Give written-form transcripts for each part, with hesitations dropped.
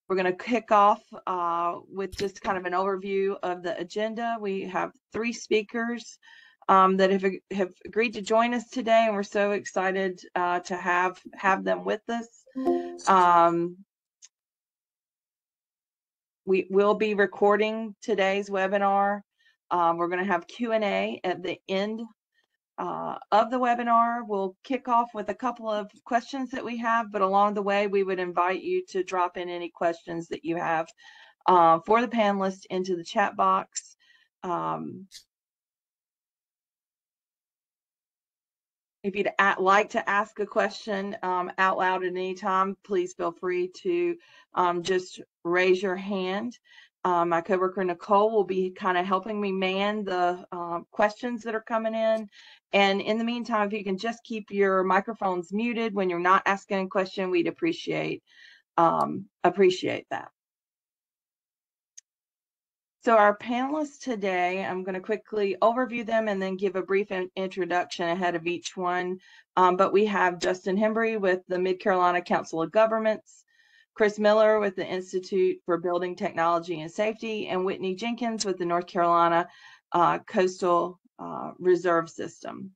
We're going to kick off with just kind of an overview of the agenda. We have 3 speakers that have agreed to join us today, and we're so excited to have them with us. We will be recording today's webinar. We're going to have Q&A at the end of the webinar. We'll kick off with a couple of questions that we have, but along the way, we would invite you to drop in any questions that you have for the panelists into the chat box. If you'd like to ask a question out loud at any time, please feel free to just raise your hand. My coworker Nicole will be kind of helping me man the questions that are coming in. And in the meantime, if you can just keep your microphones muted when you're not asking a question, we'd appreciate that. So our panelists today, I'm going to quickly overview them and then give a brief introduction ahead of each one. But we have Justin Hembree with the Mid-Carolina Council of Governments, Chris Miller with the Institute for Building Technology and Safety, and Whitney Jenkins with the North Carolina Coastal Reserve System.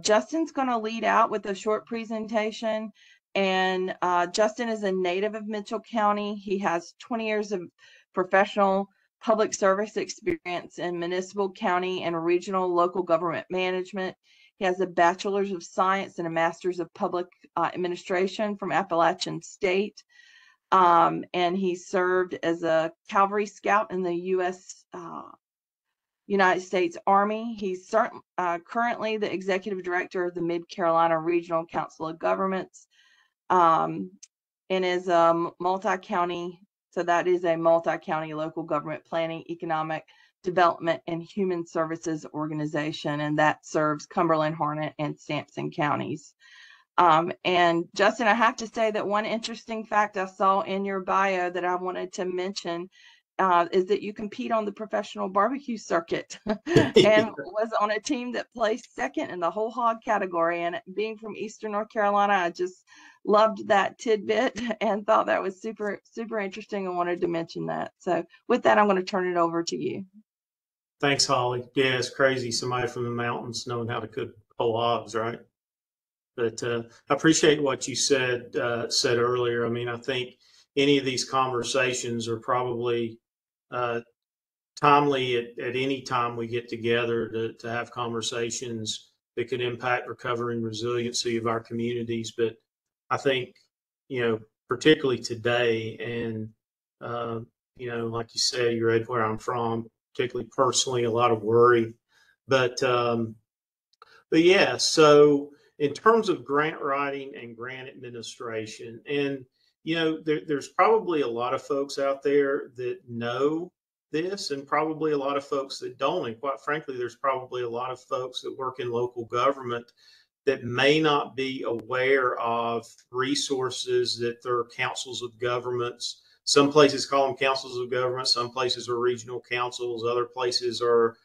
Justin's going to lead out with a short presentation. And Justin is a native of Mitchell County. He has 20 years of professional public service experience in municipal, county, and regional local government management. He has a Bachelor's of Science and a Master's of Public Administration from Appalachian State. And he served as a Cavalry Scout in the United States Army. He's currently the Executive Director of the Mid-Carolina Regional Council of Governments and is a multi-county. So that is a multi-county local government planning, economic development, and human services organization, and that serves Cumberland, Harnett, and Sampson counties. And Justin, I have to say that one interesting fact I saw in your bio that I wanted to mention is that you compete on the professional barbecue circuit and was on a team that placed second in the whole hog category. And being from Eastern North Carolina, I just loved that tidbit and thought that was super, super interesting and wanted to mention that. So with that, I'm going to turn it over to you. Thanks, Holly. Yeah, it's crazy. Somebody from the mountains knowing how to cook whole hogs, right? But I appreciate what you said earlier. I mean, I think any of these conversations are probably timely at any time we get together to have conversations that could impact recovery and resiliency of our communities. But I think, particularly today, and, like you said, you read where I'm from, particularly personally, a lot of worry. But yeah, so in terms of grant writing and grant administration, and, there's probably a lot of folks out there that know this and probably a lot of folks that don't. And quite frankly, there's probably a lot of folks that work in local government that may not be aware of resources that there are councils of governments. Some places call them councils of government, some places are regional councils, other places are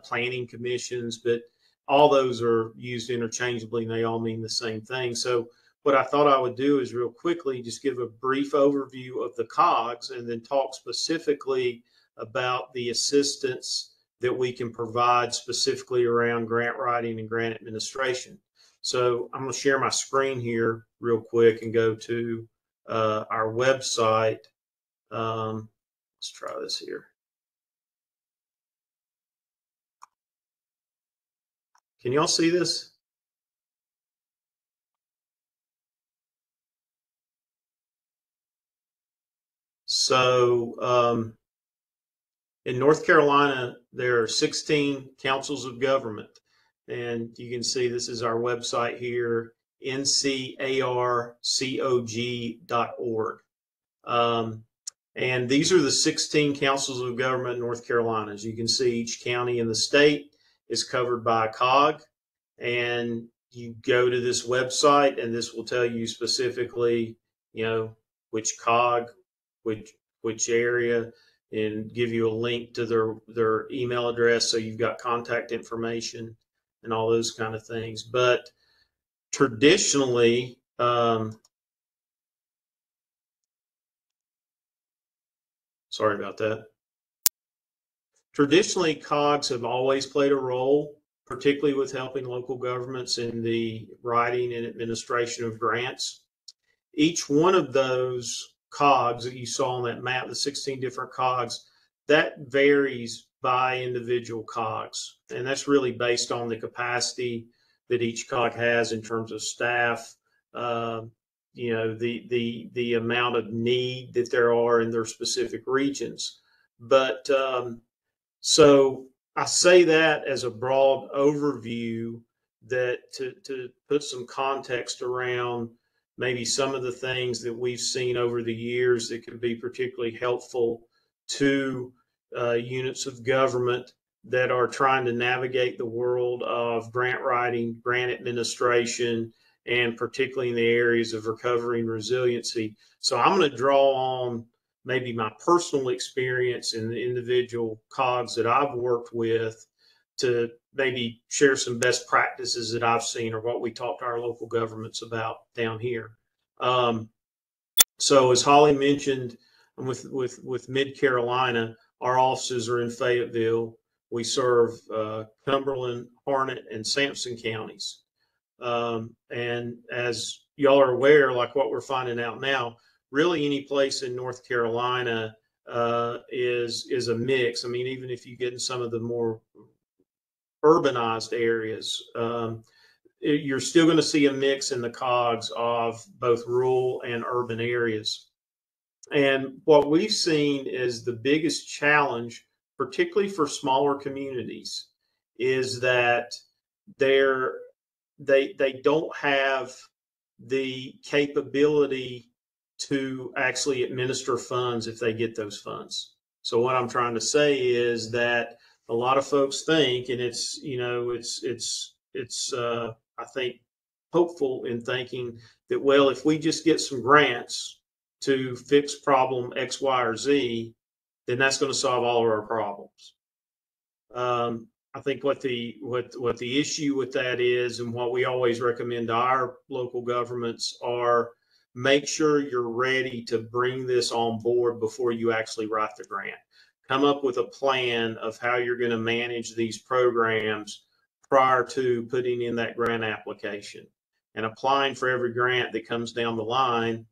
planning commissions, but all those are used interchangeably and they all mean the same thing. So what I thought I would do is real quickly just give a brief overview of the COGS and then talk specifically about the assistance that we can provide specifically around grant writing and grant administration. So I'm going to share my screen here real quick and go to our website. Let's try this here. Can y'all see this? So in North Carolina, there are 16 councils of government. And you can see this is our website here, NCORR.org. And these are the 16 councils of government in North Carolina. As you can see, each county in the state is covered by a COG. And you go to this website, and this will tell you specifically, which COG, which area, and give you a link to their email address, so you've got contact information and all those kind of things. But traditionally, Sorry about that. Traditionally, COGS have always played a role, particularly with helping local governments in the writing and administration of grants. Each one of those COGS that you saw on that map, the 16 different COGS, that varies by individual COGS. And that's really based on the capacity that each COG has in terms of staff, the amount of need that there are in their specific regions. But so I say that as a broad overview, that to put some context around maybe some of the things that we've seen over the years that can be particularly helpful to units of government that are trying to navigate the world of grant writing, grant administration, and particularly in the areas of recovery and resiliency. So I'm going to draw on maybe my personal experience in the individual COGS that I've worked with to maybe share some best practices that I've seen or what we talk to our local governments about down here. So as Holly mentioned, with Mid-Carolina, our offices are in Fayetteville. We serve Cumberland, Harnett, and Sampson counties. And as y'all are aware, like what we're finding out now, really any place in North Carolina is a mix. I mean, even if you get in some of the more urbanized areas, you're still going to see a mix in the COGS of both rural and urban areas. And what we've seen is the biggest challenge, particularly for smaller communities, is that they don't have the capability to actually administer funds if they get those funds. So what I'm trying to say is that a lot of folks think, and it's I think hopeful in thinking that, well, if we just get some grants to fix problem X, Y, or Z, then that's going to solve all of our problems. I think what the issue with that is, and what we always recommend to our local governments, are make sure you're ready to bring this on board before you actually write the grant. Come up with a plan of how you're going to manage these programs prior to putting in that grant application. And applying for every grant that comes down the line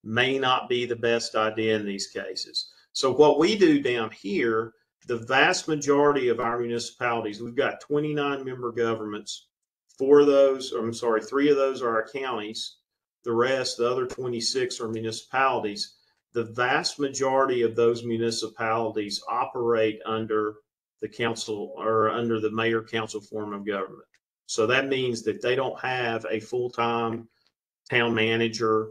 may not be the best idea in these cases. So what we do down here, the vast majority of our municipalities, we've got 29 member governments. 3 of those are our counties. The rest, the other 26, are municipalities. The vast majority of those municipalities operate under the council or under the mayor council form of government. So that means that they don't have a full-time town manager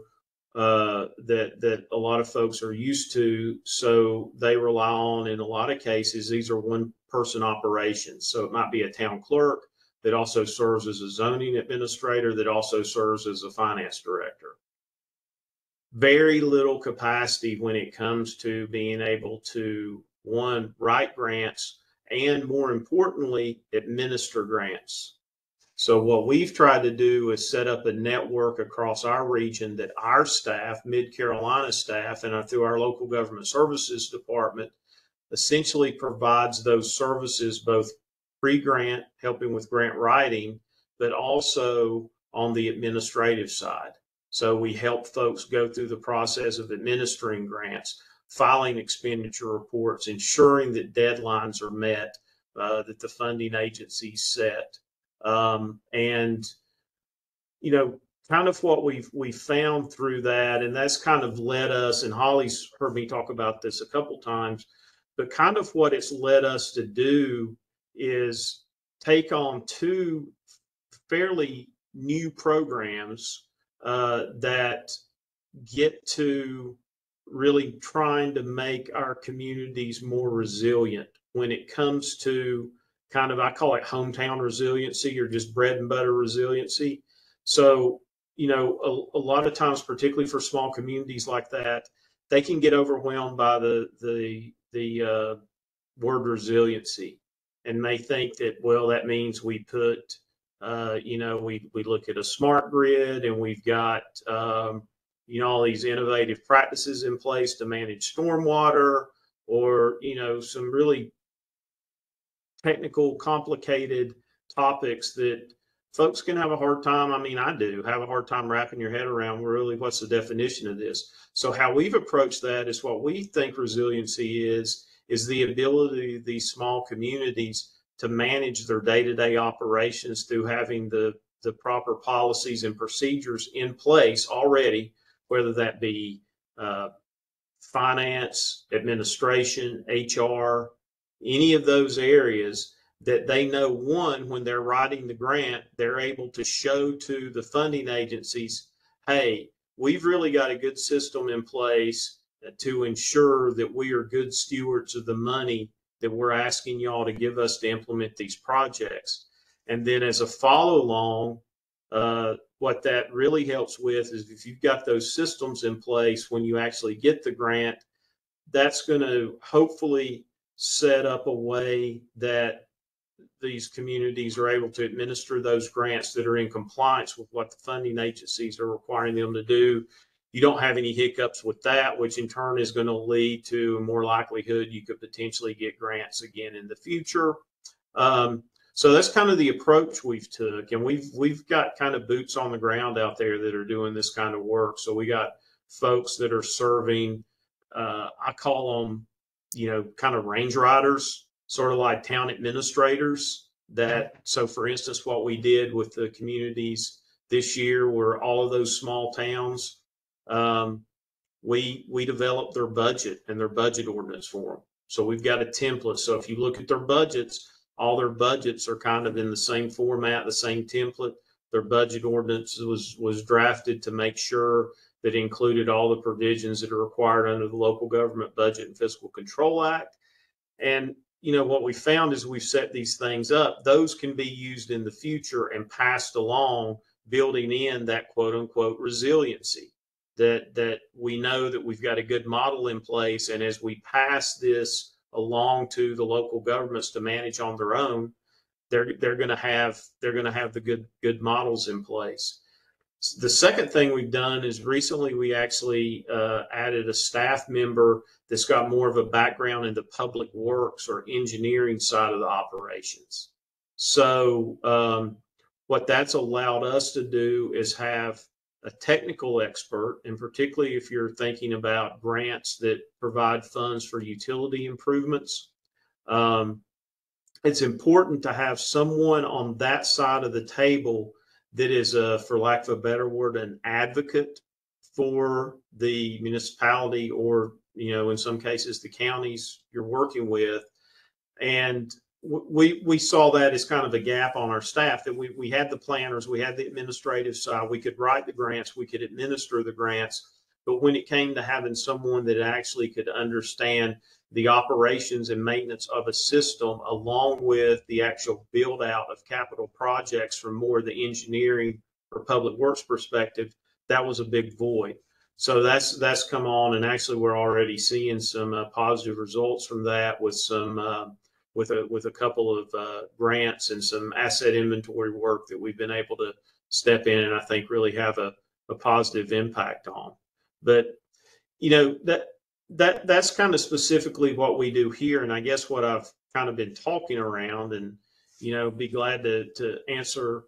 that a lot of folks are used to. So they rely on, in a lot of cases, these are one-person operations. So it might be a town clerk that also serves as a zoning administrator, that also serves as a finance director. Very little capacity when it comes to being able to, one, write grants, and more importantly, administer grants. So what we've tried to do is set up a network across our region that our staff, Mid-Carolina staff, and through our local government services department, essentially provides those services, both pre-grant, helping with grant writing, but also on the administrative side. So we help folks go through the process of administering grants, filing expenditure reports, ensuring that deadlines are met, that the funding agencies set. And, kind of what we've found through that, and that's kind of led us, and Holly's heard me talk about this a couple times, but kind of what it's led us to do is take on 2 fairly new programs that get to really trying to make our communities more resilient when it comes to kind of, I call it hometown resiliency, or just bread and butter resiliency. So, a lot of times, particularly for small communities like that, they can get overwhelmed by the word resiliency, and may think that, well, that means we put, we look at a smart grid, and we've got, all these innovative practices in place to manage stormwater, or, you know, some really technical, complicated topics that folks can have a hard time. I mean, I do have a hard time wrapping your head around really what's the definition of this. So how we've approached that is what we think resiliency is the ability of these small communities to manage their day-to-day operations through having the proper policies and procedures in place already, whether that be finance, administration, HR, any of those areas, that they know, one, when they're writing the grant, they're able to show to the funding agencies, hey, we've really got a good system in place to ensure that we are good stewards of the money that we're asking y'all to give us to implement these projects. And then as a follow along, what that really helps with is if you've got those systems in place when you actually get the grant, that's going to hopefully set up a way that these communities are able to administer those grants that are in compliance with what the funding agencies are requiring them to do. You don't have any hiccups with that, which in turn is going to lead to more likelihood you could potentially get grants again in the future. So that's kind of the approach we've took, and we've got kind of boots on the ground out there that are doing this kind of work. So we got folks that are serving, I call them, you know, kind of range riders, sort of like town administrators. That, so for instance, what we did with the communities this year were all of those small towns. We developed their budget and their budget ordinance for them. So we've got a template. So if you look at their budgets, all their budgets are kind of in the same format, the same template. Their budget ordinance was drafted to make sure that it included all the provisions that are required under the Local Government Budget and Fiscal Control Act. And, you know, what we found is we've set these things up. Those can be used in the future and passed along, building in that quote unquote resiliency, that we know that we've got a good model in place. And as we pass this along to the local governments to manage on their own, they're going to have the good models in place. The second thing we've done is recently we actually added a staff member that's got more of a background in the public works or engineering side of the operations. So what that's allowed us to do is have a technical expert, and particularly if you're thinking about grants that provide funds for utility improvements, it's important to have someone on that side of the table that is, for lack of a better word, an advocate for the municipality, or, you know, in some cases, the counties you're working with. And we saw that as kind of a gap on our staff, that we had the planners, we had the administrative side, we could write the grants, we could administer the grants. But when it came to having someone that actually could understand the operations and maintenance of a system, along with the actual build out of capital projects from more the engineering or public works perspective, that was a big void. So that's come on, and actually we're already seeing some positive results from that with some with a couple of grants and some asset inventory work that we've been able to step in and I think really have a positive impact on. But, you know, that's kind of specifically what we do here. And I guess what I've kind of been talking around, and, you know, be glad to answer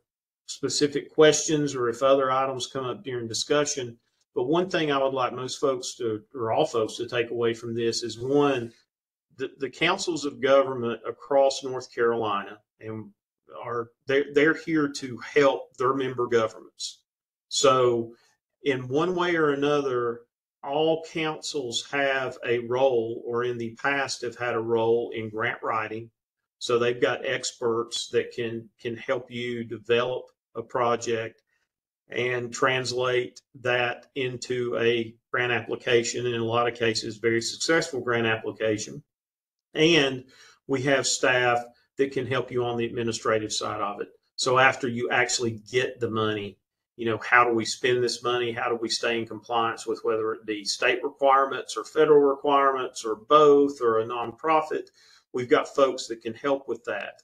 specific questions or if other items come up during discussion. But one thing I would like most folks to, or all folks to take away from this is, one, the councils of government across North Carolina, and they're here to help their member governments. So in one way or another, all councils have a role, or in the past have had a role, in grant writing. So they've got experts that can help you develop a project and translate that into a grant application, in a lot of cases, very successful grant application. And we have staff that can help you on the administrative side of it. So after you actually get the money, you know, how do we spend this money? How do we stay in compliance with whether it be state requirements or federal requirements or both, or a nonprofit? We've got folks that can help with that.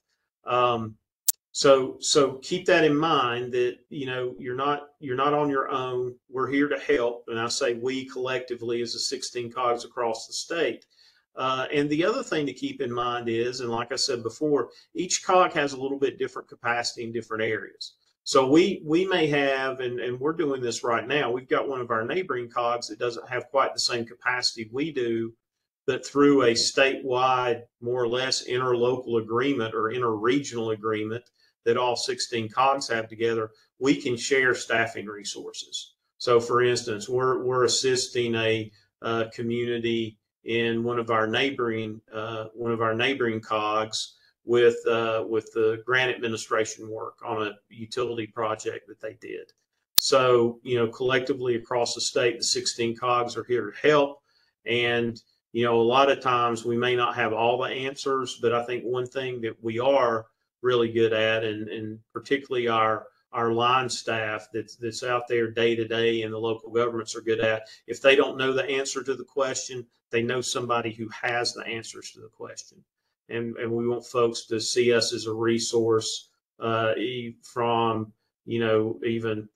So keep that in mind, that, you know, you're not on your own. We're here to help. And I say we collectively as the 16 cogs across the state. And the other thing to keep in mind is, and like I said before, each cog has a little bit different capacity in different areas. So we may have, and we're doing this right now, we've got one of our neighboring cogs that doesn't have quite the same capacity we do, but through a statewide, more or less interlocal agreement or interregional agreement that all 16 cogs have together, we can share staffing resources. So for instance, we're assisting a community in one of our neighboring cogs with the grant administration work on a utility project that they did. So, collectively across the state, the 16 cogs are here to help. And, a lot of times we may not have all the answers, but I think one thing that we are really good at, and particularly our line staff that's out there day to day and the local governments are good at, if they don't know the answer to the question, they know somebody who has the answers to the question. And we want folks to see us as a resource from, even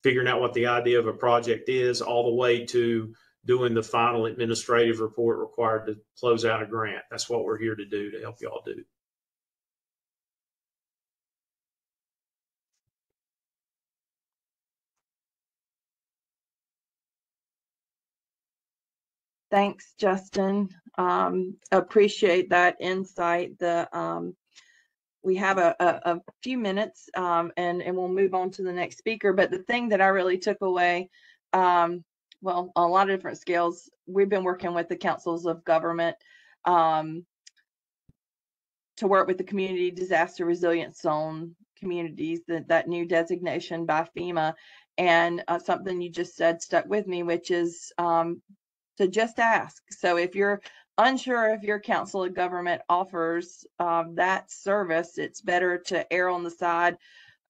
figuring out what the idea of a project is all the way to doing the final administrative report required to close out a grant. That's what we're here to do, to help y'all do. Thanks, Justin. Appreciate that insight. We have a few minutes, and we'll move on to the next speaker. But the thing that I really took away, well, a lot of different scales. We've been working with the councils of government to work with the community disaster resilience zone communities, that new designation by FEMA. And something you just said stuck with me, which is to just ask. So if you're unsure if your council of government offers that service, it's better to err on the side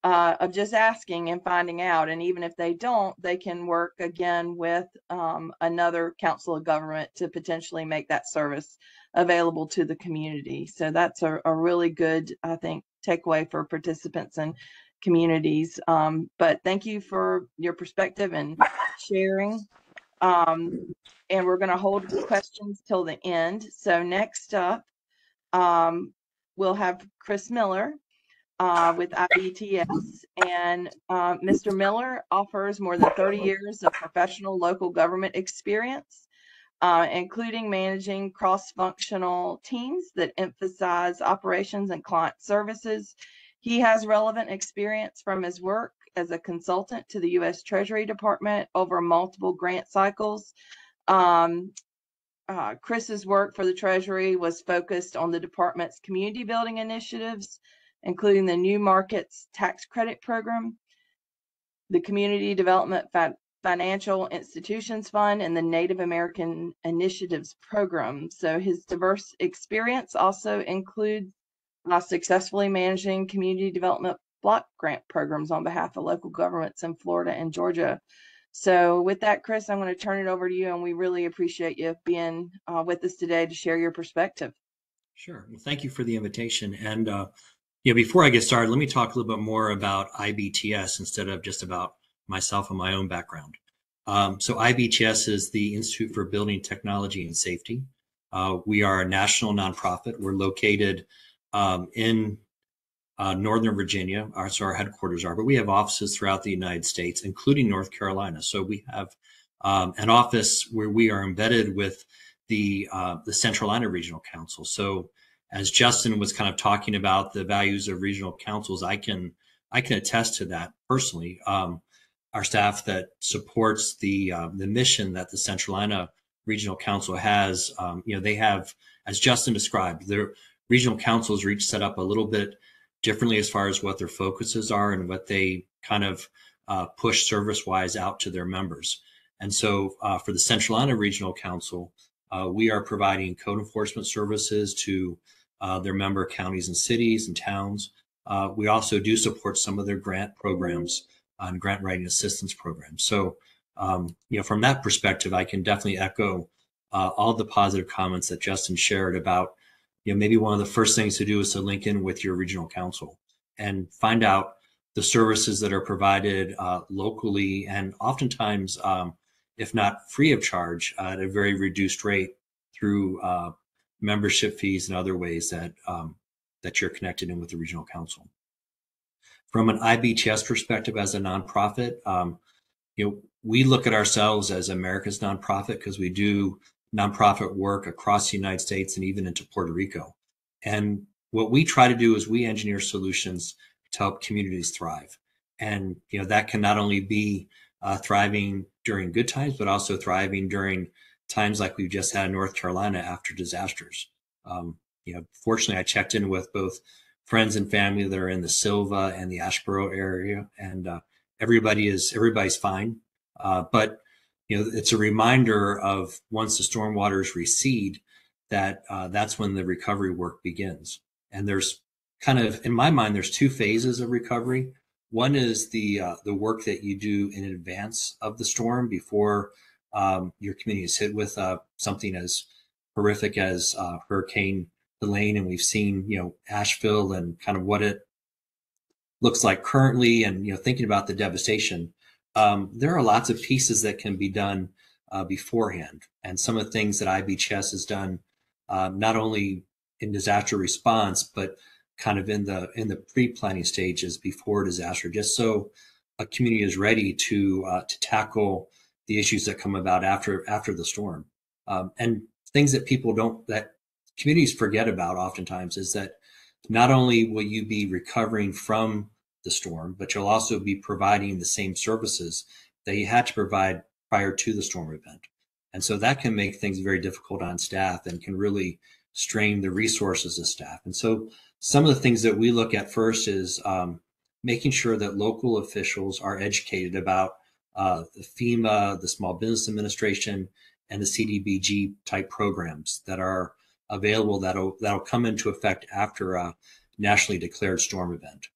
of just asking and finding out. And even if they don't, they can work again with another council of government to potentially make that service available to the community. So that's a really good, I think, takeaway for participants and communities. But thank you for your perspective and sharing. And we're going to hold questions till the end. So next up, we'll have Chris Miller with IBTS. And Mr. Miller offers more than 30 years of professional local government experience, including managing cross-functional teams that emphasize operations and client services. He has relevant experience from his work as a consultant to the U.S. Treasury Department over multiple grant cycles. Chris's work for the Treasury was focused on the department's community building initiatives, including the New Markets Tax Credit Program, the Community Development Financial Institutions Fund, and the Native American Initiatives Program. So his diverse experience also includes successfully managing community development block grant programs on behalf of local governments in Florida and Georgia. So with that, Chris, I'm going to turn it over to you, and we really appreciate you being with us today to share your perspective. Sure. Well, thank you for the invitation. And before I get started, let me talk a little bit more about IBTS instead of just about myself and my own background. So IBTS is the Institute for Building Technology and Safety. We are a national nonprofit. We're located in Northern Virginia, so our headquarters are, but we have offices throughout the United States, including North Carolina. So we have an office where we are embedded with the Central Carolina Regional Council. So as Justin was kind of talking about the values of regional councils, I can attest to that personally. Our staff that supports the mission that the Central Carolina Regional Council has, they have, as Justin described, their regional councils are each set up a little bit differently as far as what their focuses are and what they kind of push service-wise out to their members. And so for the Central Carolina Regional Council, we are providing code enforcement services to their member counties and cities and towns. We also do support some of their grant programs and grant writing assistance programs. So, from that perspective, I can definitely echo all the positive comments that Justin shared about, maybe one of the first things to do is to link in with your regional council and find out the services that are provided locally and oftentimes, if not free of charge, at a very reduced rate through membership fees and other ways that that you're connected in with the regional council. From an IBTS perspective, as a nonprofit, we look at ourselves as America's nonprofit because we do nonprofit work across the United States and even into Puerto Rico. And what we try to do is we engineer solutions to help communities thrive. And that can not only be thriving during good times, but also thriving during times like we've just had in North Carolina after disasters. Fortunately, I checked in with both friends and family that are in the Silva and the Asheboro area, and everybody's fine. But it's a reminder of once the stormwaters recede, that that's when the recovery work begins. And there's kind of, in my mind, there's two phases of recovery. One is the work that you do in advance of the storm before your community is hit with something as horrific as Hurricane Helene, and we've seen Asheville and kind of what it looks like currently, and thinking about the devastation. There are lots of pieces that can be done beforehand, and some of the things that IBCHS has done, not only in disaster response, but kind of in the pre-planning stages before disaster, just so a community is ready to tackle the issues that come about after the storm. And things that communities forget about oftentimes is that not only will you be recovering from the storm, but you'll also be providing the same services that you had to provide prior to the storm event. And so that can make things very difficult on staff and can really strain the resources of staff. And so some of the things that we look at first is making sure that local officials are educated about the FEMA, the Small Business Administration, and the CDBG type programs that are available that'll come into effect after a nationally declared storm event.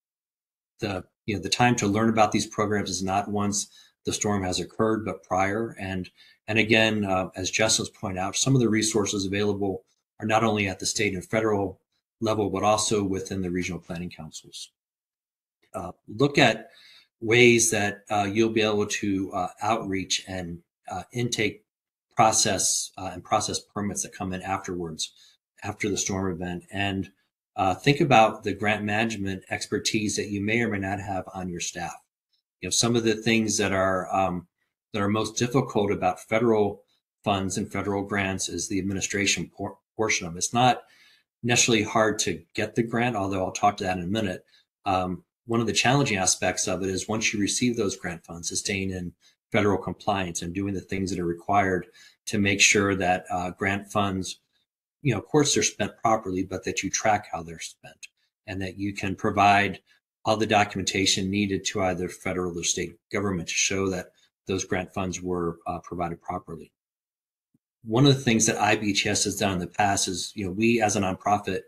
The time to learn about these programs is not once the storm has occurred, but prior. And again, as Justin's pointed out, some of the resources available are not only at the state and federal level, but also within the regional planning councils. Look at ways that you'll be able to outreach and intake process and process permits that come in afterwards, after the storm event. And think about the grant management expertise that you may or may not have on your staff. Some of the things that are most difficult about federal funds and federal grants is the administration portion of it. It's not necessarily hard to get the grant, although I'll talk to that in a minute. One of the challenging aspects of it is once you receive those grant funds, is staying in federal compliance and doing the things that are required to make sure that grant funds, of course, they're spent properly, but that you track how they're spent and that you can provide all the documentation needed to either federal or state government to show that those grant funds were provided properly. One of the things that IBCHS has done in the past is, we as a nonprofit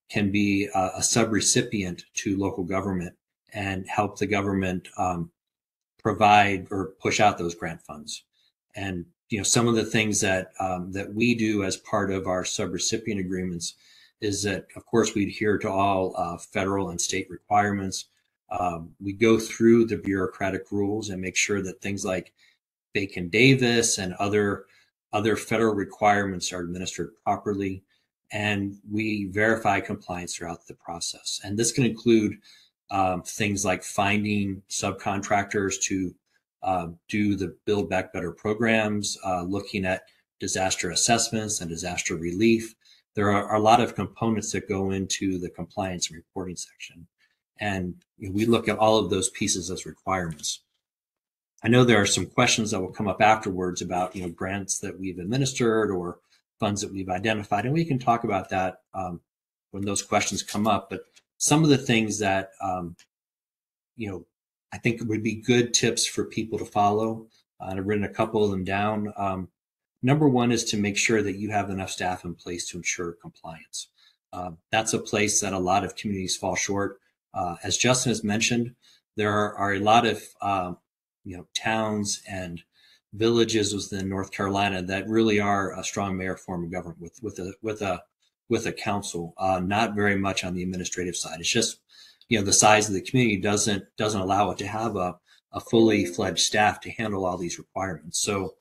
can be a subrecipient to local government and help the government provide or push out those grant funds. And some of the things that we do as part of our subrecipient agreements is that, of course, we adhere to all federal and state requirements. We go through the bureaucratic rules and make sure that things like Bacon-Davis and other federal requirements are administered properly, and we verify compliance throughout the process. And this can include things like finding subcontractors to do the Build Back Better programs, looking at disaster assessments and disaster relief. There are a lot of components that go into the compliance and reporting section. And we look at all of those pieces as requirements. I know there are some questions that will come up afterwards about grants that we've administered or funds that we've identified, and we can talk about that when those questions come up. But some of the things that I think would be good tips for people to follow, and I've written a couple of them down. Number one is to make sure that you have enough staff in place to ensure compliance. That's a place that a lot of communities fall short. As Justin has mentioned, there are a lot of towns and villages within North Carolina that really are a strong mayor form of government with a council. Not very much on the administrative side. It's just the size of the community doesn't allow it to have a fully fledged staff to handle all these requirements. So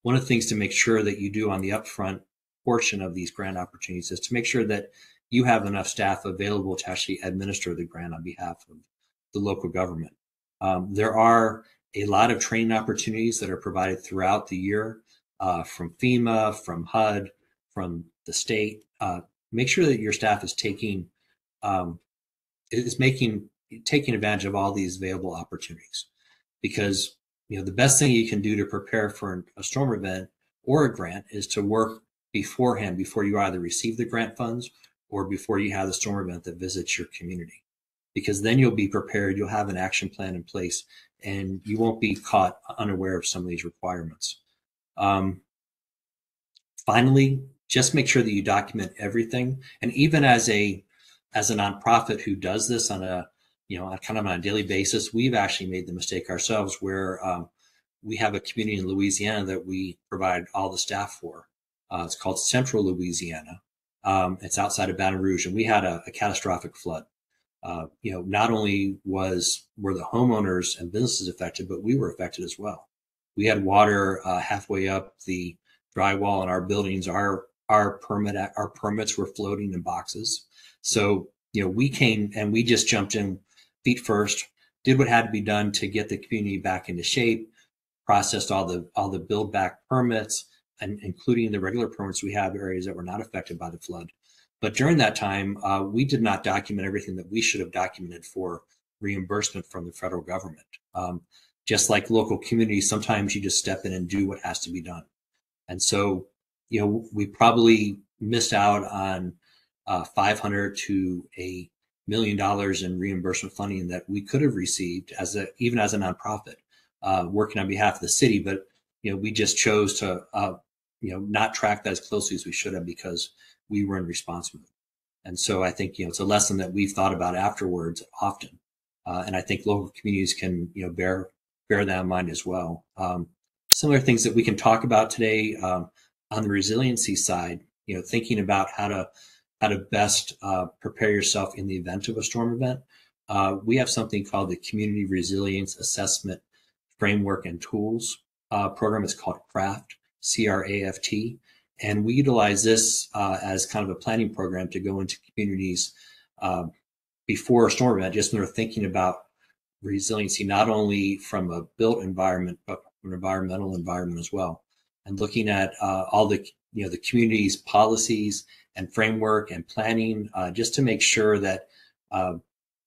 one of the things to make sure that you do on the upfront portion of these grant opportunities is to make sure that you have enough staff available to actually administer the grant on behalf of the local government. There are a lot of training opportunities that are provided throughout the year from FEMA, from HUD, from the state. Make sure that your staff is taking advantage of all these available opportunities, because the best thing you can do to prepare for a storm event or a grant is to work beforehand, before you either receive the grant funds or before you have the storm event that visits your community, because then you'll be prepared, you'll have an action plan in place, and you won't be caught unaware of some of these requirements. Finally, just make sure that you document everything. And even as a nonprofit who does this on a kind of on a daily basis, we've actually made the mistake ourselves where we have a community in Louisiana that we provide all the staff for. It's called Central Louisiana. It's outside of Baton Rouge, and we had a catastrophic flood. Not only were the homeowners and businesses affected, but we were affected as well. We had water halfway up the drywall in our buildings. Our permits were floating in boxes. So we came and we just jumped in feet first, did what had to be done to get the community back into shape, processed all the build back permits, and including the regular permits. We have areas that were not affected by the flood. But during that time, we did not document everything that we should have documented for reimbursement from the federal government. Just like local communities, sometimes you just step in and do what has to be done. And so, we probably missed out on $500 to $1 million in reimbursement funding that we could have received even as a nonprofit working on behalf of the city. But, we just chose to, not track that as closely as we should have because we were in response mode. And so I think, it's a lesson that we've thought about afterwards often. And I think local communities can, bear that in mind as well. Similar things that we can talk about today on the resiliency side, thinking about how to best prepare yourself in the event of a storm event. We have something called the Community Resilience Assessment Framework and Tools program. It's called CRAFT, C-R-A-F-T. And we utilize this as kind of a planning program to go into communities before a storm event, just when they're thinking about resiliency, not only from a built environment, but an environmental environment as well. And looking at all the, the community's policies and framework and planning, just to make sure that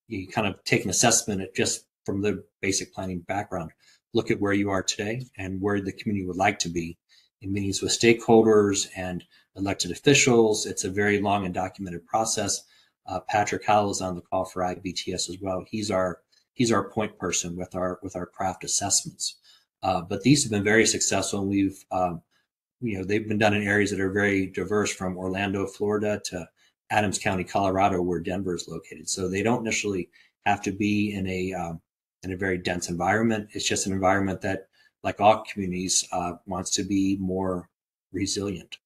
you kind of take an assessment just from the basic planning background, look at where you are today and where the community would like to be in meetings with stakeholders and elected officials. It's a very long and documented process. Patrick Howell is on the call for IBTS as well. He's our point person with our craft assessments. But these have been very successful, and we've they've been done in areas that are very diverse, from Orlando, Florida, to Adams County, Colorado, where Denver is located. So they don't necessarily have to be in a very dense environment. It's just an environment that, like all communities, wants to be more resilient.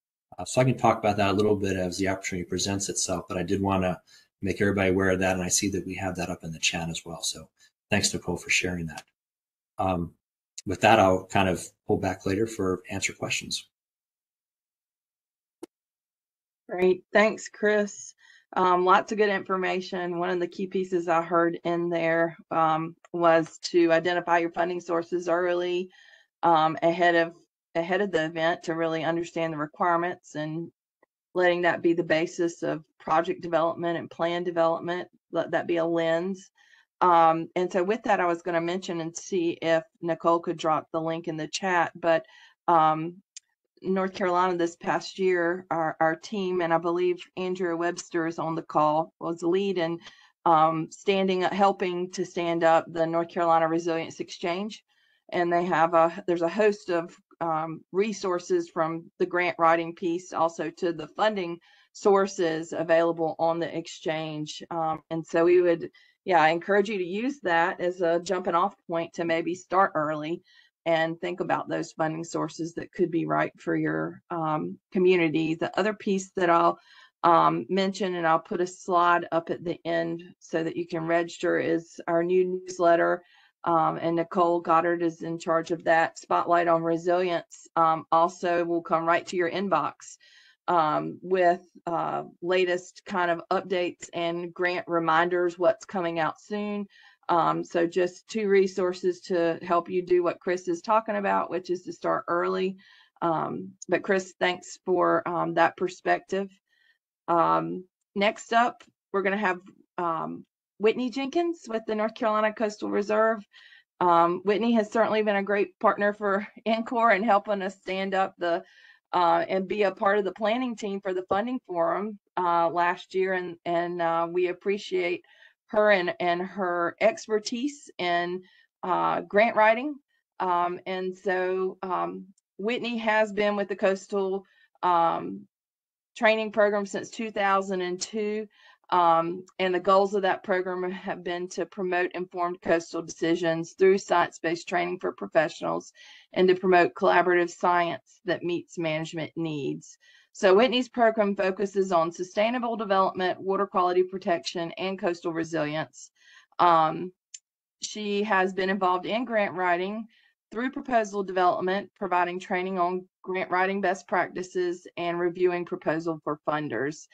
So I can talk about that a little bit as the opportunity presents itself, but I did want to make everybody aware of that, and I see that we have that up in the chat as well. So thanks, Nicole, for sharing that. With that, I'll kind of pull back later for answer questions. Great. Thanks, Chris. Lots of good information. One of the key pieces I heard in there was to identify your funding sources early, ahead of the event, to really understand the requirements, and letting that be the basis of project development and plan development. Let that be a lens. And so with that, I was going to mention and see if Nicole could drop the link in the chat, but North Carolina this past year, our team, and I believe Andrea Webster is on the call, was the lead in helping to stand up the North Carolina Resilience Exchange. And there's a host of resources, from the grant writing piece also to the funding sources available on the exchange. And so we would, I encourage you to use that as a jumping off point to maybe start early and think about those funding sources that could be right for your community. The other piece that I'll mention, and I'll put a slide up at the end so that you can register, is our new newsletter. And Nicole Goddard is in charge of that. Spotlight on Resilience also will come right to your inbox. with latest kind of updates and grant reminders, what's coming out soon. So just 2 resources to help you do what Chris is talking about, which is to start early. But Chris, thanks for that perspective. Next up, we're going to have Whitney Jenkins with the North Carolina Coastal Reserve. Whitney has certainly been a great partner for NCORR and helping us stand up the and be a part of the planning team for the funding forum last year, and we appreciate her and her expertise in grant writing. And so Whitney has been with the Coastal training program since 2002. And the goals of that program have been to promote informed coastal decisions through science-based training for professionals and to promote collaborative science that meets management needs. So Whitney's program focuses on sustainable development, water quality protection, and coastal resilience. She has been involved in grant writing through proposal development, providing training on grant writing best practices, and reviewing proposal for funders.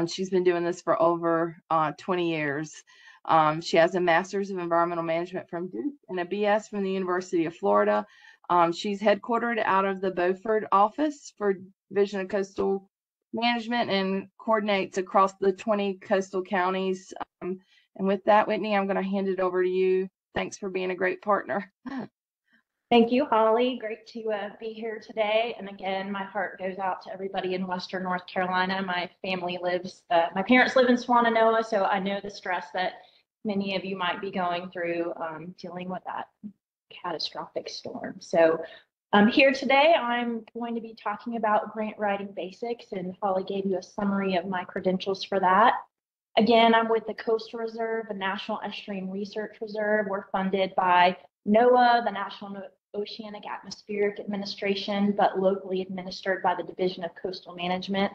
She's been doing this for over 20 years. She has a Master's of Environmental Management from Duke and a BS from the University of Florida. She's headquartered out of the Beaufort office for Division of Coastal Management and coordinates across the 20 coastal counties. And with that, Whitney, I'm going to hand it over to you. Thanks for being a great partner. Thank you, Holly. Great to be here today. And again, my heart goes out to everybody in Western North Carolina. My family lives, my parents live in Swannanoa, so I know the stress that many of you might be going through dealing with that catastrophic storm. So here today, I'm going to be talking about grant writing basics, and Holly gave you a summary of my credentials for that. Again, I'm with the Coastal Reserve, the National Estuarine Research Reserve. We're funded by NOAA, the National Oceanic Atmospheric Administration, but locally administered by the Division of Coastal Management.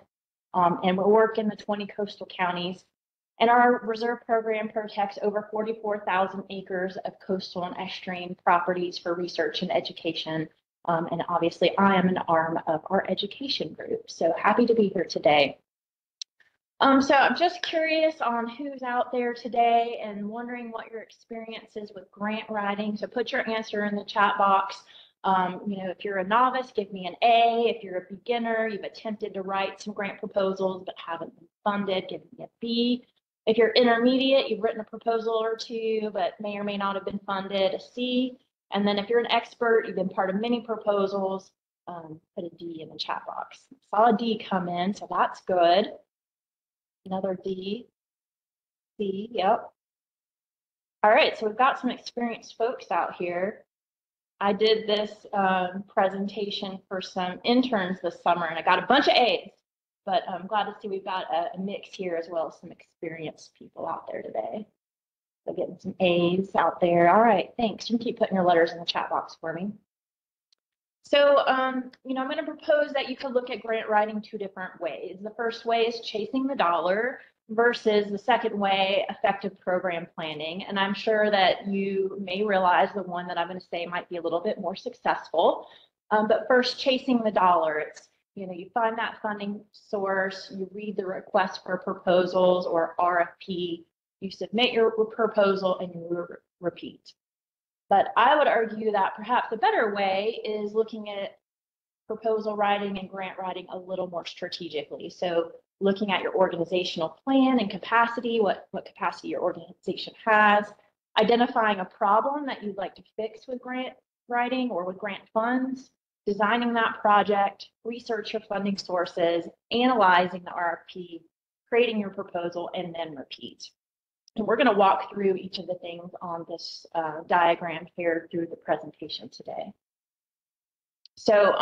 And we work in the 20 coastal counties. And our reserve program protects over 44,000 acres of coastal and estuarine properties for research and education. And obviously, I am an arm of our education group. So happy to be here today. So I'm just curious on who's out there today and wondering what your experience is with grant writing. So put your answer in the chat box. If you're a novice, give me an A. If you're a beginner, you've attempted to write some grant proposals but haven't been funded, give me a B. If you're intermediate, you've written a proposal or 2 but may or may not have been funded, a C. And then if you're an expert, you've been part of many proposals, put a D in the chat box. Saw a D come in, so that's good. Another D, C, yep. All right, so we've got some experienced folks out here. I did this presentation for some interns this summer, and I got a bunch of A's, but I'm glad to see we've got a mix here as well as some experienced people out there today. So getting some A's out there. All right, thanks. You can keep putting your letters in the chat box for me. So, I'm going to propose that you could look at grant writing 2 different ways. The first way is chasing the dollar versus the second way, effective program planning. And I'm sure that you may realize the one that I'm going to say might be a little bit more successful. But first, chasing the dollar. It's, you find that funding source, you read the request for proposals or RFP, you submit your proposal and you repeat. But I would argue that perhaps a better way is looking at proposal writing and grant writing a little more strategically. So looking at your organizational plan and capacity, what capacity your organization has, identifying a problem that you'd like to fix with grant writing or with grant funds, designing that project, research your funding sources, analyzing the RFP, creating your proposal, and then repeat. And we're going to walk through each of the things on this diagram here through the presentation today. So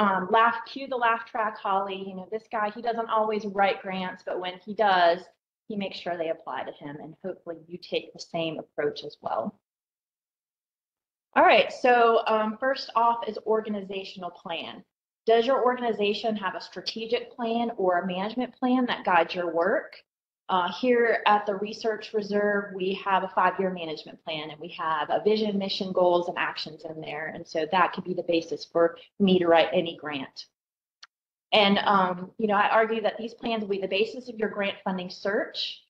cue the laugh track, Holly. This guy, he doesn't always write grants, but when he does, he makes sure they apply to him. And hopefully you take the same approach as well. All right, so first off is organizational plan. Does your organization have a strategic plan or a management plan that guides your work? Here at the Research Reserve, we have a 5-year management plan, and we have a vision, mission, goals, and actions in there. And so that could be the basis for me to write any grant. And, I argue that these plans will be the basis of your grant funding search.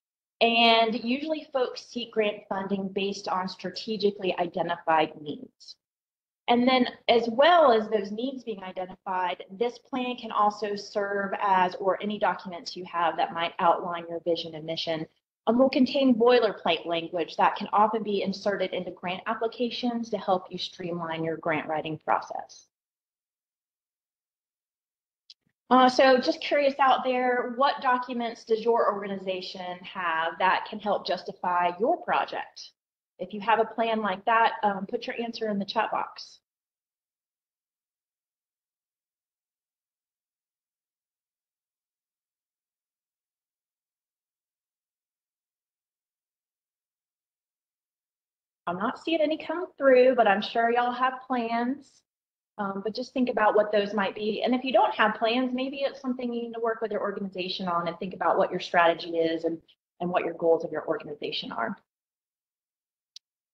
And usually folks seek grant funding based on strategically identified needs. And then as well as those needs being identified, this plan can also serve as, or any documents you have that might outline your vision and mission, will contain boilerplate language that can often be inserted into grant applications to help you streamline your grant writing process. So just curious out there, what documents does your organization have that can help justify your project? If you have a plan like that, put your answer in the chat box. I'm not seeing any come through, but I'm sure y'all have plans. But just think about what those might be. And if you don't have plans, maybe it's something you need to work with your organization on and think about what your strategy is and what your goals of your organization are.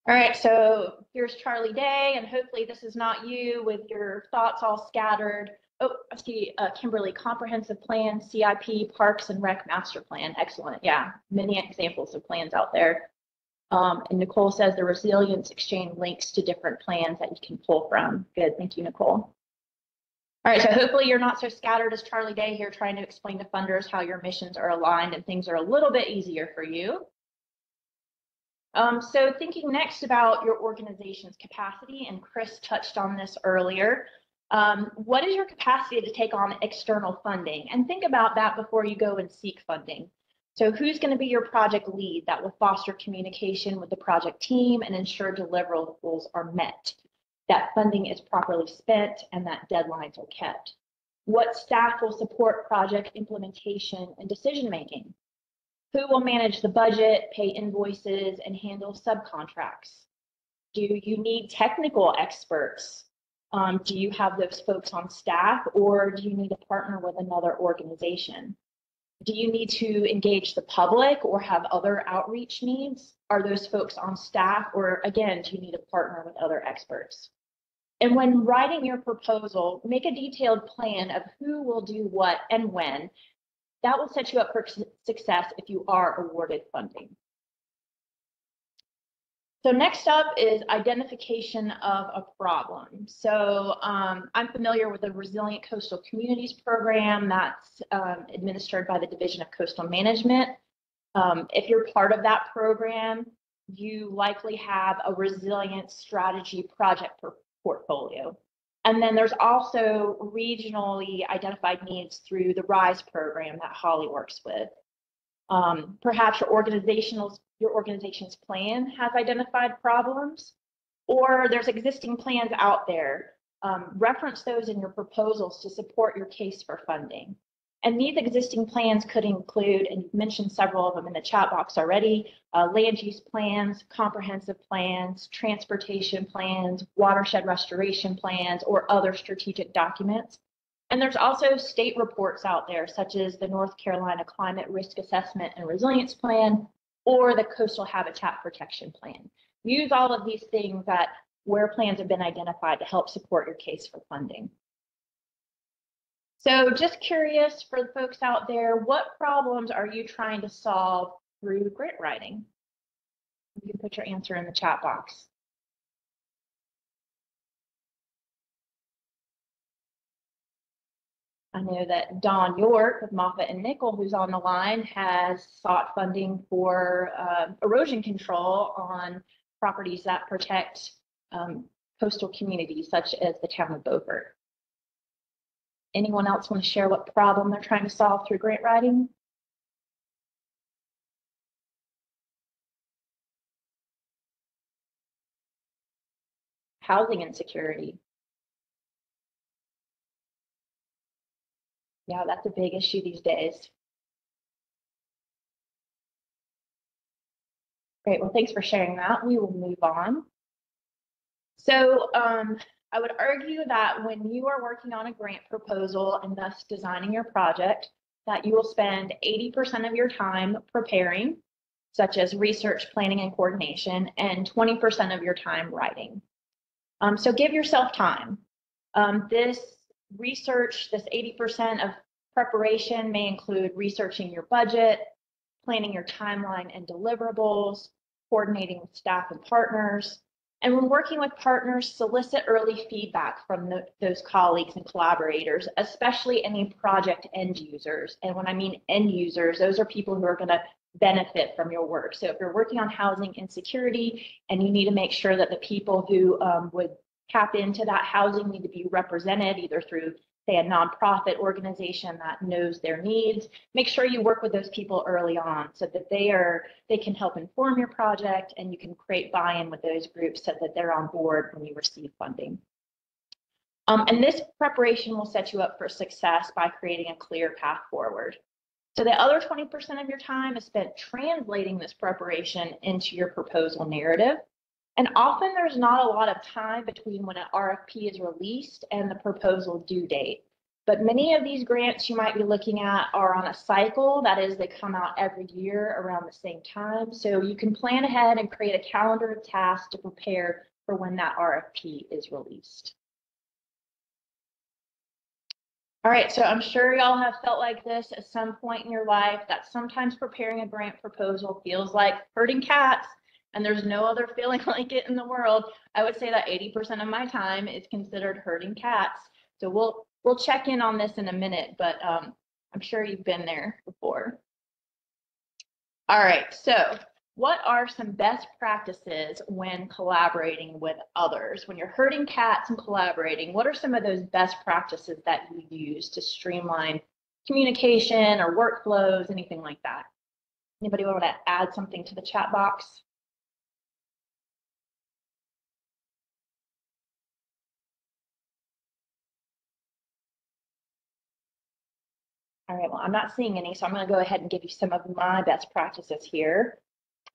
All right, so here's Charlie Day, and hopefully this is not you with your thoughts all scattered. Oh, I see Kimberly, comprehensive plan, CIP, Parks and Rec master plan. Excellent. Yeah, many examples of plans out there. And Nicole says the resilience exchange links to different plans that you can pull from. Good, thank you, Nicole. All right, so hopefully you're not so scattered as Charlie Day here trying to explain to funders how your missions are aligned and things are a little bit easier for you. So thinking next about your organization's capacity, and Chris touched on this earlier, what is your capacity to take on external funding? And think about that before you go and seek funding. So who's going to be your project lead that will foster communication with the project team and ensure deliverables are met, that funding is properly spent, and that deadlines are kept? What staff will support project implementation and decision making? Who will manage the budget, pay invoices, and handle subcontracts? Do you need technical experts? Do you have those folks on staff, or do you need to partner with another organization? Do you need to engage the public or have other outreach needs? Are those folks on staff, or again, do you need to partner with other experts? And when writing your proposal, make a detailed plan of who will do what and when. That will set you up for success if you are awarded funding. So next up is identification of a problem. So I'm familiar with the Resilient Coastal Communities program that's administered by the Division of Coastal Management. If you're part of that program, you likely have a resilience strategy project portfolio. And then there's also regionally identified needs through the RISE program that Holly works with. Perhaps your organization's plan has identified problems, or there's existing plans out there. Reference those in your proposals to support your case for funding. And these existing plans could include, and you've mentioned several of them in the chat box already, land use plans, comprehensive plans, transportation plans, watershed restoration plans, or other strategic documents. And there's also state reports out there, such as the North Carolina Climate Risk Assessment and Resilience Plan, or the Coastal Habitat Protection Plan. Use all of these things where plans have been identified to help support your case for funding. So just curious for the folks out there, what problems are you trying to solve through grant writing? You can put your answer in the chat box. I know that Dawn York with Moffitt and Nickel, who's on the line, has sought funding for erosion control on properties that protect coastal communities, such as the town of Beaufort. Anyone else want to share what problem they're trying to solve through grant writing? Housing insecurity. Yeah, that's a big issue these days. Great, well, thanks for sharing that. We will move on. So I would argue that when you are working on a grant proposal and thus designing your project, that you will spend 80% of your time preparing, such as research, planning, and coordination, and 20% of your time writing. So give yourself time. research, this 80% of preparation may include researching your budget, planning your timeline and deliverables, coordinating with staff and partners. And when working with partners, solicit early feedback from those colleagues and collaborators, especially any project end users. And when I mean end users, those are people who are going to benefit from your work. So if you're working on housing insecurity and you need to make sure that the people who would tap into that housing need to be represented either through, say, a nonprofit organization that knows their needs, make sure you work with those people early on so that they can help inform your project and you can create buy-in with those groups so that they're on board when you receive funding. And this preparation will set you up for success by creating a clear path forward. So the other 20% of your time is spent translating this preparation into your proposal narrative. And often there's not a lot of time between when an RFP is released and the proposal due date. But many of these grants you might be looking at are on a cycle. That is, they come out every year around the same time. So you can plan ahead and create a calendar of tasks to prepare for when that RFP is released. All right, so I'm sure y'all have felt like this at some point in your life, that sometimes preparing a grant proposal feels like herding cats, and there's no other feeling like it in the world. I would say that 80% of my time is considered herding cats. So we'll check in on this in a minute, but I'm sure you've been there before. All right, so what are some best practices when collaborating with others? When you're herding cats and collaborating, what are some of those best practices that you use to streamline communication or workflows, anything like that? Anybody want to add something to the chat box? All right, well, I'm not seeing any, so I'm going to go ahead and give you some of my best practices here.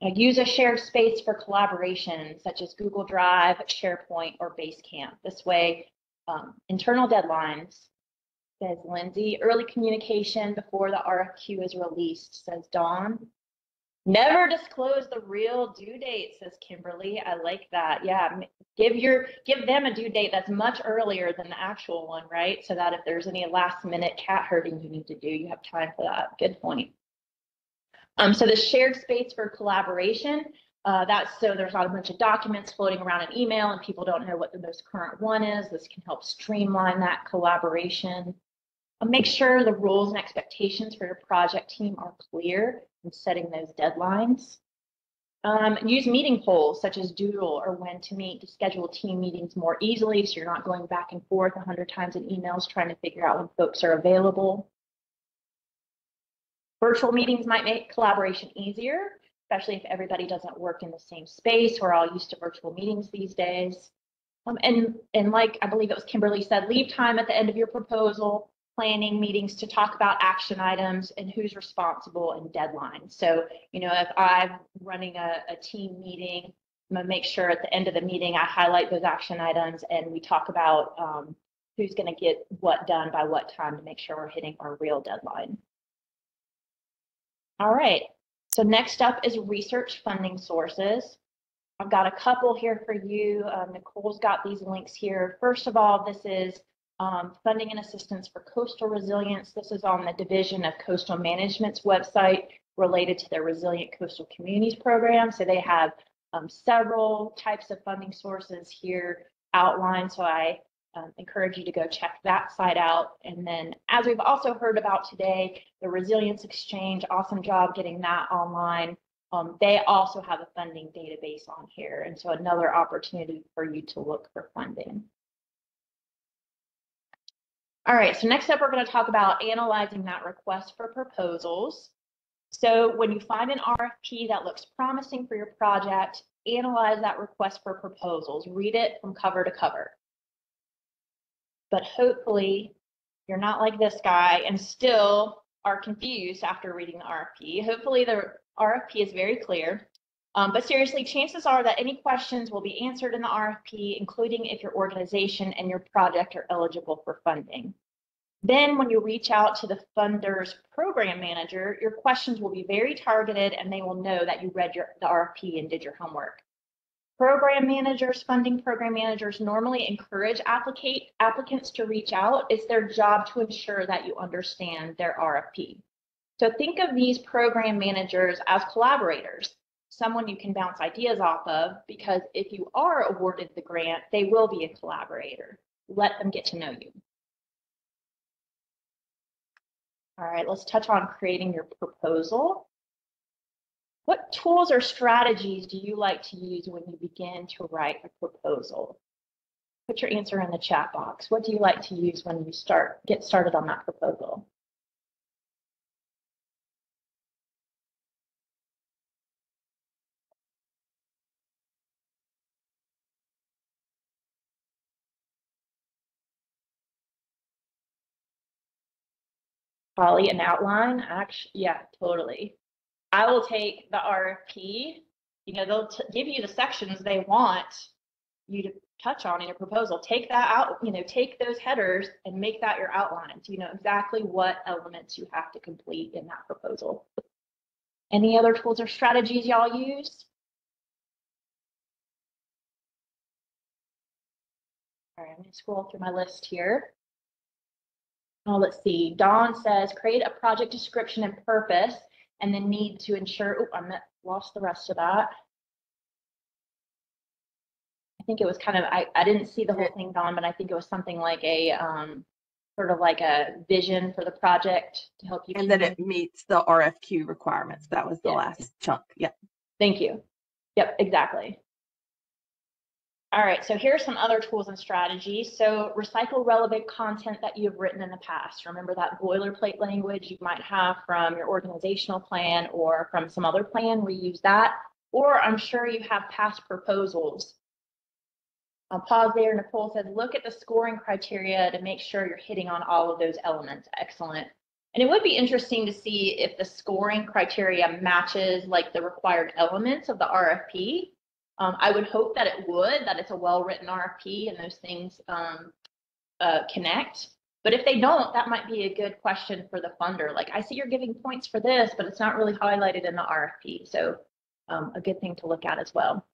Use a shared space for collaboration, such as Google Drive, SharePoint, or Basecamp. This way, internal deadlines, says Lindsay. Early communication before the RFQ is released, says Dawn. Never disclose the real due date, says Kimberly. I like that. Yeah, give them a due date that's much earlier than the actual one, right? So that if there's any last minute cat herding you need to do, you have time for that. Good point. So the shared space for collaboration, that's so there's not a bunch of documents floating around an email and people don't know what the most current one is. This can help streamline that collaboration. Make sure the rules and expectations for your project team are clear in setting those deadlines. Use meeting polls such as Doodle or When to Meet to schedule team meetings more easily so you're not going back and forth 100 times in emails trying to figure out when folks are available. Virtual meetings might make collaboration easier, especially if everybody doesn't work in the same space. We're all used to virtual meetings these days. And like I believe it was Kimberly said, leave time at the end of your proposal planning meetings to talk about action items and who's responsible and deadlines. So, you know, if I'm running a team meeting, I'm gonna make sure at the end of the meeting I highlight those action items and we talk about who's gonna get what done by what time to make sure we're hitting our real deadline. All right, so next up is research funding sources. I've got a couple here for you. Nicole's got these links here. First of all, this is funding and assistance for coastal resilience. This is on the Division of Coastal Management's website related to their Resilient Coastal Communities program. So they have several types of funding sources here outlined. So I encourage you to go check that site out. And then, as we've also heard about today, the Resilience Exchange, awesome job getting that online. They also have a funding database on here. And so another opportunity for you to look for funding. All right, so next up, we're going to talk about analyzing that request for proposals. So when you find an RFP that looks promising for your project, analyze that request for proposals. Read it from cover to cover. But hopefully you're not like this guy and still are confused after reading the RFP. Hopefully the RFP is very clear. But seriously, chances are that any questions will be answered in the RFP, including if your organization and your project are eligible for funding. Then when you reach out to the funder's program manager, your questions will be very targeted and they will know that you read the RFP and did your homework. program managers, funding program managers normally encourage applicants to reach out. It's their job to ensure that you understand their RFP. So think of these program managers as collaborators, someone you can bounce ideas off of, because if you are awarded the grant, they will be a collaborator. Let them get to know you. All right, let's touch on creating your proposal. What tools or strategies do you like to use when you begin to write a proposal? Put your answer in the chat box. What do you like to use when you get started on that proposal? Holly, an outline? Actually, yeah, totally. I will take the RFP. You know, they'll give you the sections they want you to touch on in your proposal. Take that out, you know, take those headers and make that your outline so you know exactly what elements you have to complete in that proposal. Any other tools or strategies y'all use? All right, I'm going to scroll through my list here. Oh, let's see. Dawn says, create a project description and purpose, and then need to ensure, oh, I lost the rest of that. I think it was kind of, I didn't see the whole thing, Dawn, but I think it was something like a, sort of like a vision for the project to help you. And that it meets the RFQ requirements. That was the last chunk. Yeah. Thank you. Yep, exactly. All right, so here's some other tools and strategies. So recycle relevant content that you've written in the past. Remember that boilerplate language you might have from your organizational plan or from some other plan, reuse that. Or I'm sure you have past proposals. I'll pause there. Nicole says, look at the scoring criteria to make sure you're hitting on all of those elements. Excellent. And it would be interesting to see if the scoring criteria matches like the required elements of the RFP. I would hope that it would, that it's a well-written RFP and those things connect. But if they don't, that might be a good question for the funder. Like, I see you're giving points for this, but it's not really highlighted in the RFP. So a good thing to look at as well.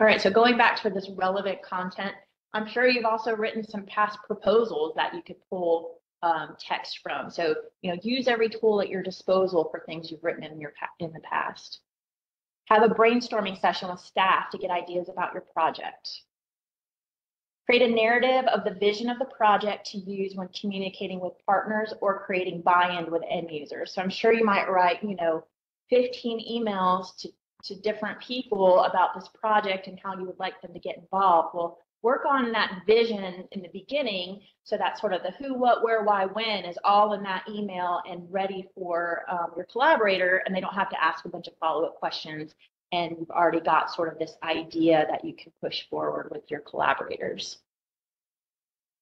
All right, so going back to this relevant content, I'm sure you've also written some past proposals that you could pull text from. So, you know, use every tool at your disposal for things you've written in the past. Have a brainstorming session with staff to get ideas about your project. Create a narrative of the vision of the project to use when communicating with partners or creating buy-in with end users. So I'm sure you might write, you know, 15 emails to different people about this project and how you would like them to get involved. Well, work on that vision in the beginning so that sort of the who, what, where, why, when is all in that email and ready for your collaborator, and they don't have to ask a bunch of follow-up questions, and you've already got sort of this idea that you can push forward with your collaborators.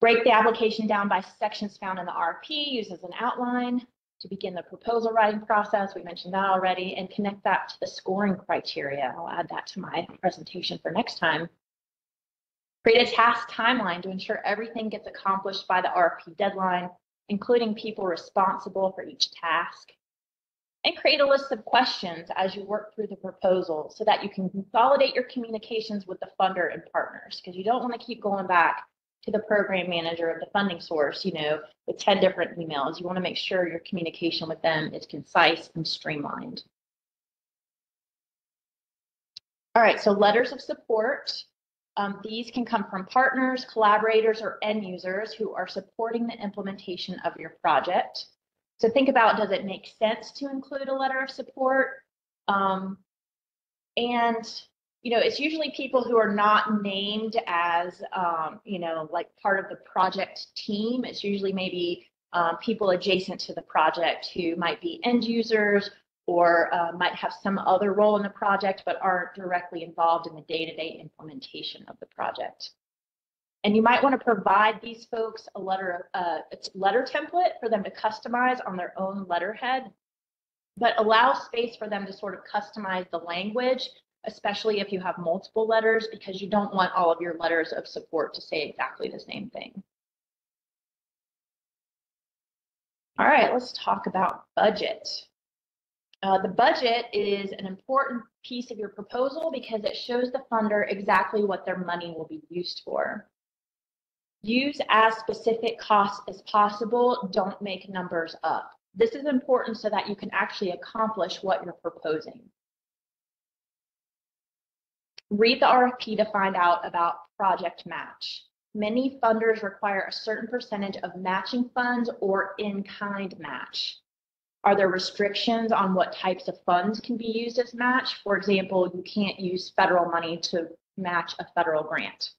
Break the application down by sections found in the RFP, use as an outline to begin the proposal writing process. We mentioned that already, and connect that to the scoring criteria. I'll add that to my presentation for next time. Create a task timeline to ensure everything gets accomplished by the RFP deadline, including people responsible for each task. And create a list of questions as you work through the proposal so that you can consolidate your communications with the funder and partners, because you don't want to keep going back to the program manager of the funding source, you know, with 10 different emails. You want to make sure your communication with them is concise and streamlined. All right, so letters of support. These can come from partners, collaborators, or end users who are supporting the implementation of your project. So think about, does it make sense to include a letter of support? And, you know, it's usually people who are not named as, you know, like part of the project team. It's usually maybe people adjacent to the project who might be end users or might have some other role in the project, but aren't directly involved in the day-to-day implementation of the project. And you might want to provide these folks a letter template for them to customize on their own letterhead, but allow space for them to sort of customize the language, especially if you have multiple letters, because you don't want all of your letters of support to say exactly the same thing. All right, let's talk about budget. The budget is an important piece of your proposal because it shows the funder exactly what their money will be used for. Use as specific costs as possible. Don't make numbers up. This is important so that you can actually accomplish what you're proposing. Read the RFP to find out about project match. Many funders require a certain percentage of matching funds or in-kind match. Are there restrictions on what types of funds can be used as match? For example, you can't use federal money to match a federal grant.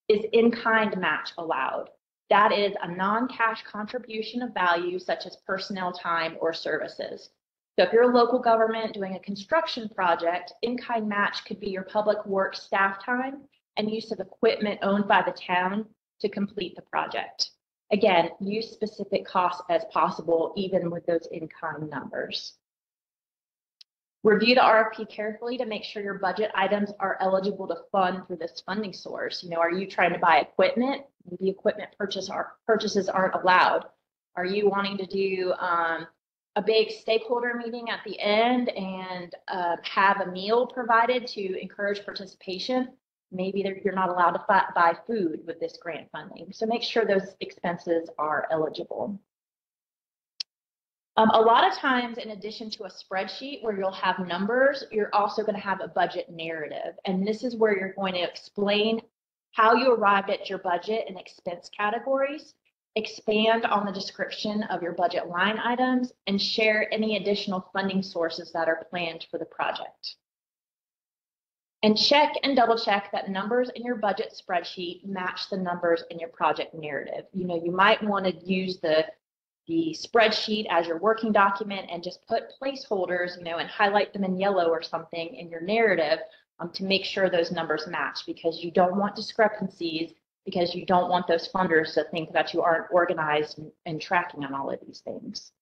Is in-kind match allowed? That is a non-cash contribution of value such as personnel time or services. So if you're a local government doing a construction project, in-kind match could be your public works staff time and use of equipment owned by the town to complete the project. Again, use specific costs as possible, even with those in-kind numbers. Review the RFP carefully to make sure your budget items are eligible to fund through this funding source. You know, are you trying to buy equipment? Maybe equipment purchases aren't allowed. Are you wanting to do a big stakeholder meeting at the end and have a meal provided to encourage participation? Maybe you're not allowed to buy food with this grant funding. So make sure those expenses are eligible. A lot of times, in addition to a spreadsheet where you'll have numbers, you're also going to have a budget narrative. And this is where you're going to explain how you arrived at your budget and expense categories, expand on the description of your budget line items, and share any additional funding sources that are planned for the project. And check and double check that numbers in your budget spreadsheet match the numbers in your project narrative. You know, you might want to use the spreadsheet as your working document and just put placeholders, you know, and highlight them in yellow or something in your narrative to make sure those numbers match, because you don't want discrepancies, because you don't want those funders to think that you aren't organized and tracking on all of these things.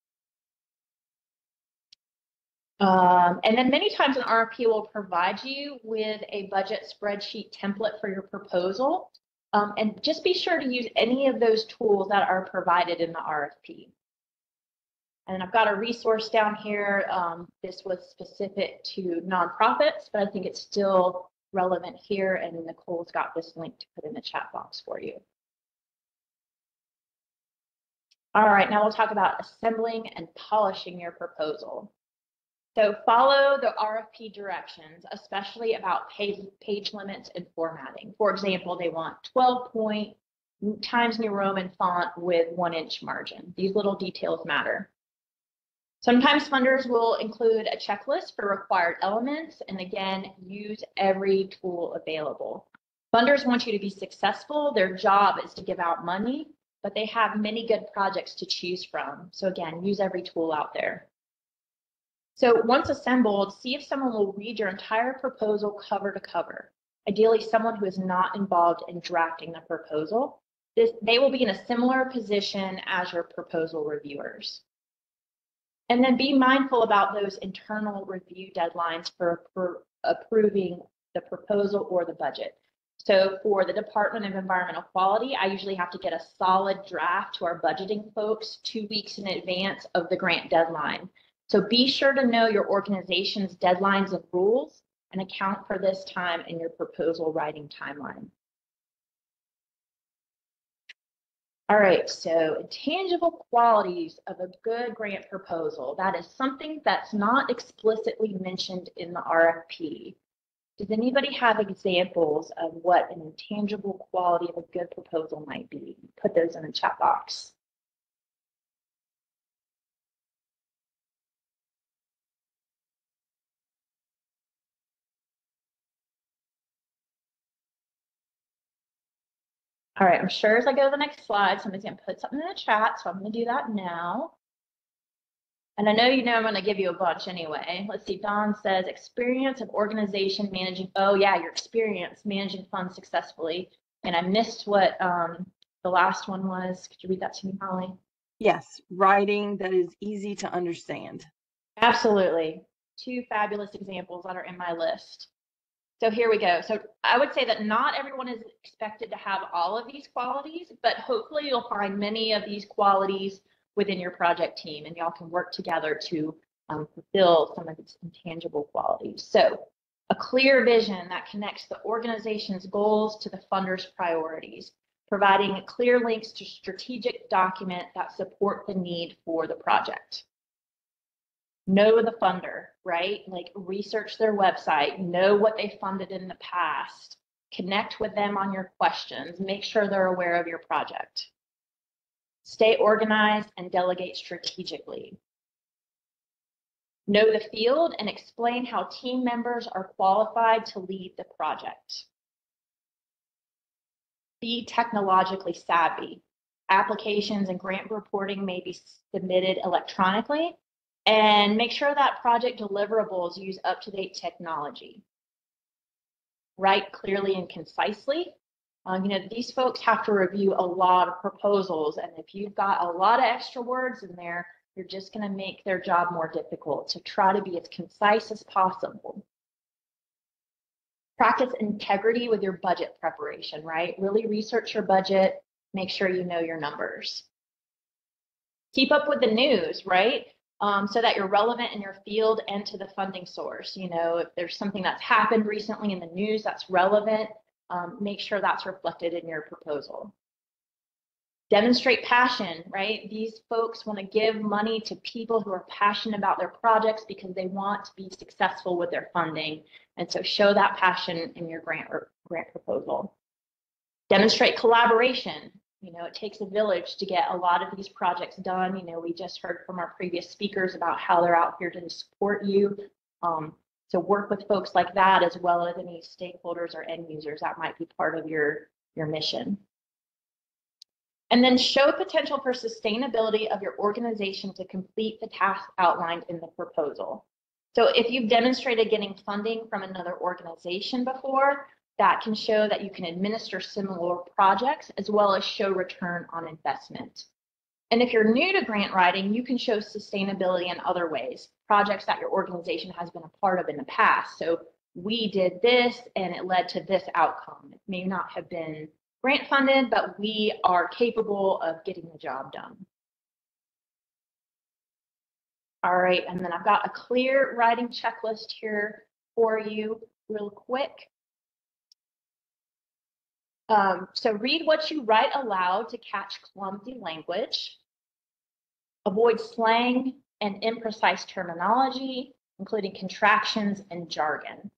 And then many times an RFP will provide you with a budget spreadsheet template for your proposal. And just be sure to use any of those tools that are provided in the RFP. And I've got a resource down here. This was specific to nonprofits, but I think it's still relevant here. And Nicole's got this link to put in the chat box for you. All right, now we'll talk about assembling and polishing your proposal. So follow the RFP directions, especially about page limits and formatting. For example, they want 12-point Times New Roman font with 1-inch margin. These little details matter. Sometimes funders will include a checklist for required elements, and again, use every tool available. Funders want you to be successful. Their job is to give out money, but they have many good projects to choose from. So again, use every tool out there. So once assembled, see if someone will read your entire proposal cover to cover. Ideally, someone who is not involved in drafting the proposal. They will be in a similar position as your proposal reviewers. And then be mindful about those internal review deadlines for approving the proposal or the budget. So for the Department of Environmental Quality, I usually have to get a solid draft to our budgeting folks 2 weeks in advance of the grant deadline. So be sure to know your organization's deadlines and rules and account for this time in your proposal writing timeline. All right, so intangible qualities of a good grant proposal. That is something that's not explicitly mentioned in the RFP. Does anybody have examples of what an intangible quality of a good proposal might be? Put those in the chat box. All right, I'm sure as I go to the next slide, somebody's going to put something in the chat, so I'm going to do that now. And I know you know I'm going to give you a bunch anyway. Let's see, Don says experience of organization managing. Oh yeah, your experience managing funds successfully. And I missed what the last one was. Could you read that to me, Holly? Yes, writing that is easy to understand. Absolutely. 2 fabulous examples that are in my list. So here we go. So I would say that not everyone is expected to have all of these qualities, but hopefully you'll find many of these qualities within your project team, and y'all can work together to fulfill some of its intangible qualities. So a clear vision that connects the organization's goals to the funder's priorities, providing clear links to strategic documents that support the need for the project. Know the funder, right? Like research their website, know what they funded in the past, connect with them on your questions, make sure they're aware of your project. Stay organized and delegate strategically. Know the field and explain how team members are qualified to lead the project. Be technologically savvy. Applications and grant reporting may be submitted electronically, and make sure that project deliverables use up-to-date technology. Write clearly and concisely. These folks have to review a lot of proposals, and if you've got a lot of extra words in there, you're just going to make their job more difficult. So try to be as concise as possible. Practice integrity with your budget preparation, right? Really research your budget, make sure you know your numbers. Keep up with the news, right? So that you're relevant in your field and to the funding source. If there's something that's happened recently in the news that's relevant, make sure that's reflected in your proposal. Demonstrate passion, right? These folks want to give money to people who are passionate about their projects because they want to be successful with their funding. And so show that passion in your grant proposal. Demonstrate collaboration. It takes a village to get a lot of these projects done. We just heard from our previous speakers about how they're out here to support you. So work with folks like that, as well as any stakeholders or end users that might be part of your mission. And then show potential for sustainability of your organization to complete the task outlined in the proposal. So if you've demonstrated getting funding from another organization before, that can show that you can administer similar projects as well as show return on investment. And if you're new to grant writing, you can show sustainability in other ways, projects that your organization has been a part of in the past. So we did this and it led to this outcome. It may not have been grant funded, but we are capable of getting the job done. All right, and then I've got a clear writing checklist here for you real quick. So read what you write aloud to catch clumsy language. Avoid slang and imprecise terminology, including contractions and jargon.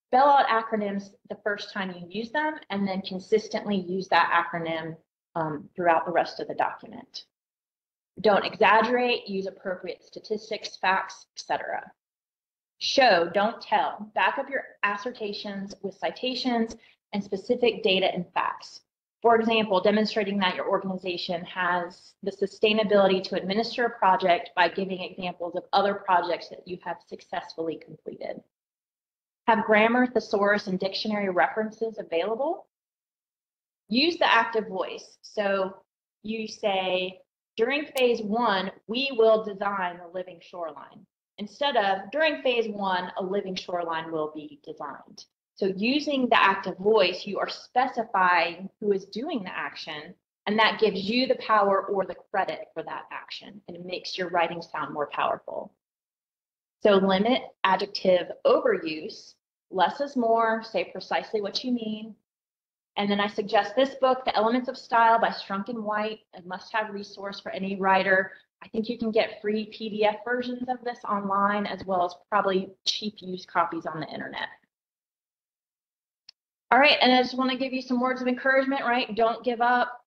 Spell out acronyms the first time you use them, and then consistently use that acronym throughout the rest of the document. Don't exaggerate, use appropriate statistics, facts, etc. Show, don't tell. Back up your assertions with citations and specific data and facts. For example, demonstrating that your organization has the sustainability to administer a project by giving examples of other projects that you have successfully completed. Have grammar, thesaurus, and dictionary references available. Use the active voice. So you say, during phase 1, we will design a living shoreline. Instead of, during phase 1, a living shoreline will be designed. So using the active voice, you are specifying who is doing the action, and that gives you the power or the credit for that action, and it makes your writing sound more powerful. So limit adjective overuse. Less is more. Say precisely what you mean. And then I suggest this book, The Elements of Style by Strunk and White, a must-have resource for any writer. I think you can get free PDF versions of this online, as well as probably cheap used copies on the internet. All right, and I just want to give you some words of encouragement, right? Don't give up.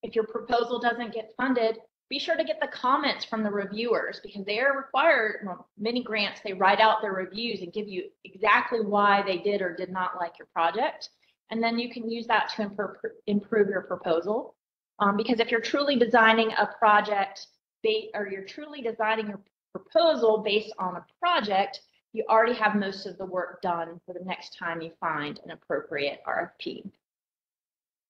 If your proposal doesn't get funded, be sure to get the comments from the reviewers, because they are required, well, many grants, they write out their reviews and give you exactly why they did or did not like your project. And then you can use that to improve your proposal. Because if you're truly designing a project, or you're truly designing your proposal based on a project, you already have most of the work done for the next time you find an appropriate RFP.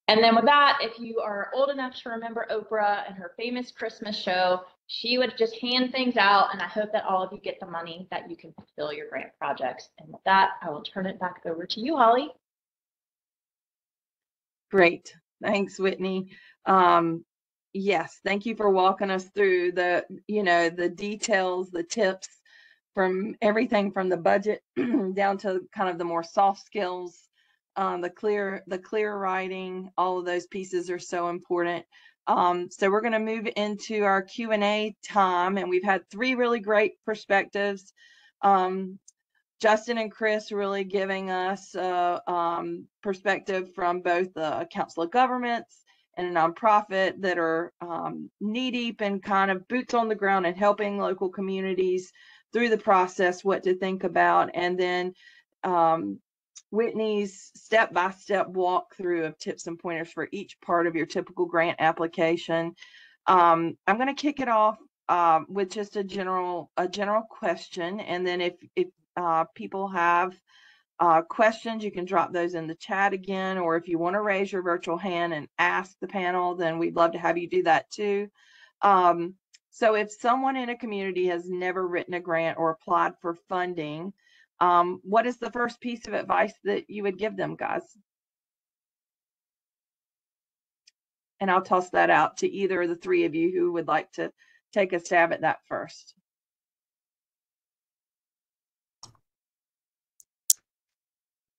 And then with that, if you are old enough to remember Oprah and her famous Christmas show, she would just hand things out, and I hope that all of you get the money that you can fulfill your grant projects. And with that, I will turn it back over to you, Holly. Great. Thanks, Whitney. Yes, thank you for walking us through the, the details, the tips from everything from the budget down to kind of the more soft skills, the clear writing. All of those pieces are so important. So we're going to move into our Q&A time, and we've had 3 really great perspectives. Justin and Chris really giving us perspective from both the Council of Governments and a nonprofit that are knee deep and kind of boots on the ground and helping local communities through the process, what to think about. And then Whitney's step-by-step walkthrough of tips and pointers for each part of your typical grant application. I'm going to kick it off with just a general question, and then if people have questions, you can drop those in the chat again, or if you want to raise your virtual hand and ask the panel, then we'd love to have you do that too. So if someone in a community has never written a grant or applied for funding, what is the first piece of advice that you would give them, guys? And I'll toss that out to either of the 3 of you who would like to take a stab at that first.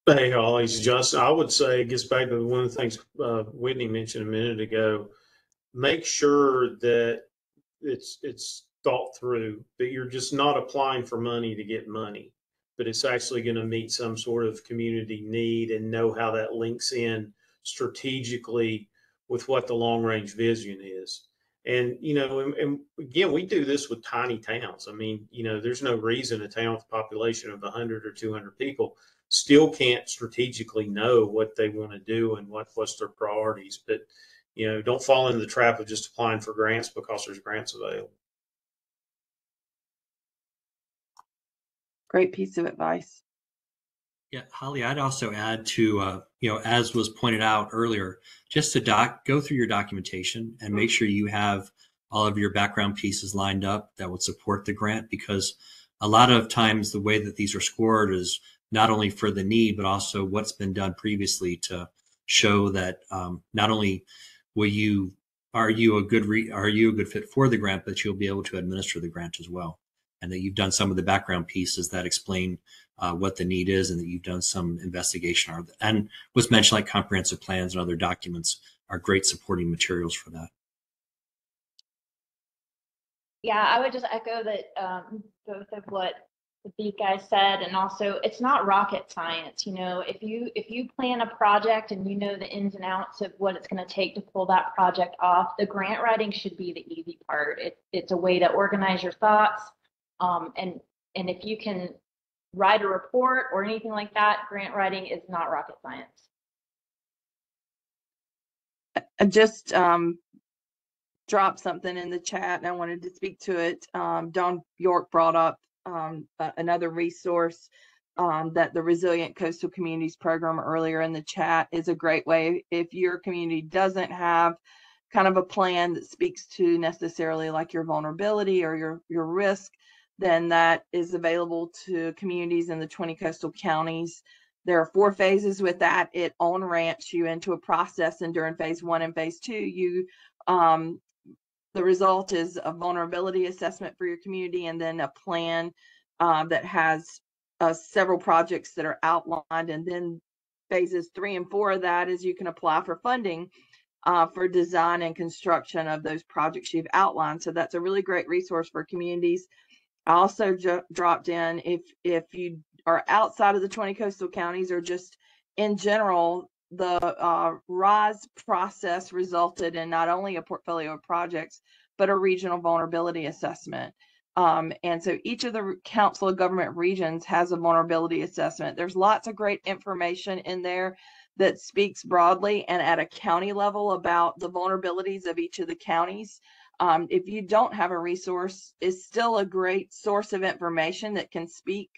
Hey, Holly, it's Justin. I would say it gets back to one of the things Whitney mentioned a minute ago. Make sure that it's thought through, that you're just not applying for money to get money, but it's actually going to meet some sort of community need, and know how that links in strategically with what the long range vision is. And, and again, we do this with tiny towns. I mean, there's no reason a town with a population of 100 or 200 people still can't strategically know what they want to do and what's their priorities. But, don't fall into the trap of just applying for grants because there's grants available. Great piece of advice. Yeah, Holly, I'd also add to, as was pointed out earlier, just to go through your documentation and make sure you have all of your background pieces lined up that would support the grant, because a lot of times the way that these are scored is not only for the need, but also what's been done previously to show that not only are you a good fit for the grant, but you'll be able to administer the grant as well, and that you've done some of the background pieces that explain what the need is, and that you've done some investigation. And what's mentioned, like comprehensive plans and other documents, are great supporting materials for that. Yeah, I would just echo that both of what the guys said, and also it's not rocket science. If you plan a project and you know the ins and outs of what it's going to take to pull that project off, the grant writing should be the easy part. It's a way to organize your thoughts, and if you can write a report or anything like that, grant writing is not rocket science. I just dropped something in the chat and I wanted to speak to it. Don York brought up another resource, that the Resilient Coastal Communities program earlier in the chat is a great way if your community doesn't have kind of a plan that speaks to necessarily like your vulnerability or your risk, then that is available to communities in the 20 coastal counties. There are 4 phases with that. It on-ramps you into a process, and during phase 1 and phase 2, the result is a vulnerability assessment for your community, and then a plan that has several projects that are outlined. And then phases 3 and 4 of that is you can apply for funding for design and construction of those projects you've outlined. So that's a really great resource for communities. I also dropped in, if you are outside of the 20 coastal counties or just in general, the RISE process resulted in not only a portfolio of projects, but a regional vulnerability assessment. And so each of the Council of Government regions has a vulnerability assessment. There's lots of great information in there that speaks broadly and at a county level about the vulnerabilities of each of the counties. If you don't have a resource, it's still a great source of information that can speak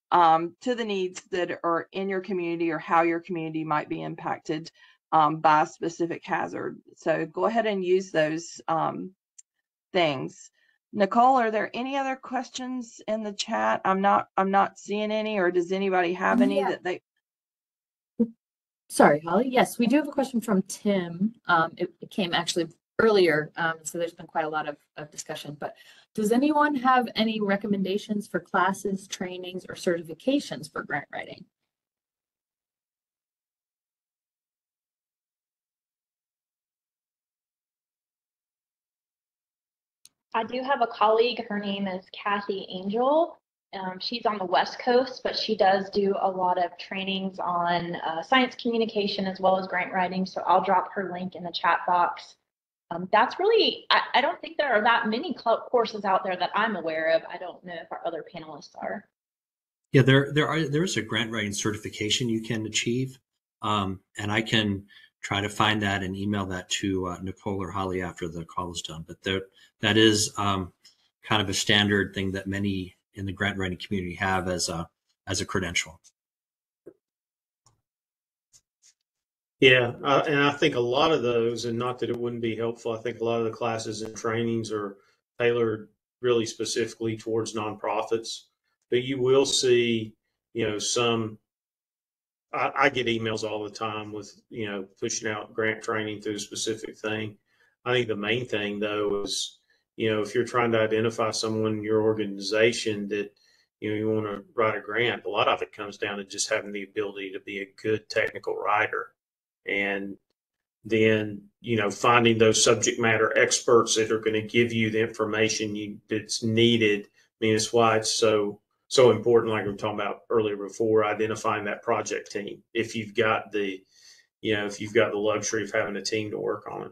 to the needs that are in your community or how your community might be impacted by a specific hazard. So go ahead and use those things. Nicole, are there any other questions in the chat? I'm not seeing any, or does anybody have any that they? Sorry, Holly. Yes, we do have a question from Tim. It came actually earlier. So there's been quite a lot of discussion, but does anyone have any recommendations for classes, trainings, or certifications for grant writing? I do have a colleague, her name is Kathy Angel. She's on the West Coast, but she does do a lot of trainings on science communication as well as grant writing. So I'll drop her link in the chat box. That's really, I don't think there are that many courses out there that I'm aware of. I don't know if our other panelists are. Yeah, there is a grant writing certification you can achieve, and I can try to find that and email that to Nicole or Holly after the call is done. But that is kind of a standard thing that many in the grant writing community have as a credential. Yeah, and I think a lot of those, and not that it wouldn't be helpful, I think a lot of the classes and trainings are tailored really specifically towards nonprofits. But you will see, some. I get emails all the time with, pushing out grant training through a specific thing. I think the main thing, though, is, if you're trying to identify someone in your organization that, you want to write a grant, a lot of it comes down to just having the ability to be a good technical writer. And then, finding those subject matter experts that are going to give you the information that's needed. I mean, it's why it's so important, like we were talking about earlier before, identifying that project team. If you've got the luxury of having a team to work on it.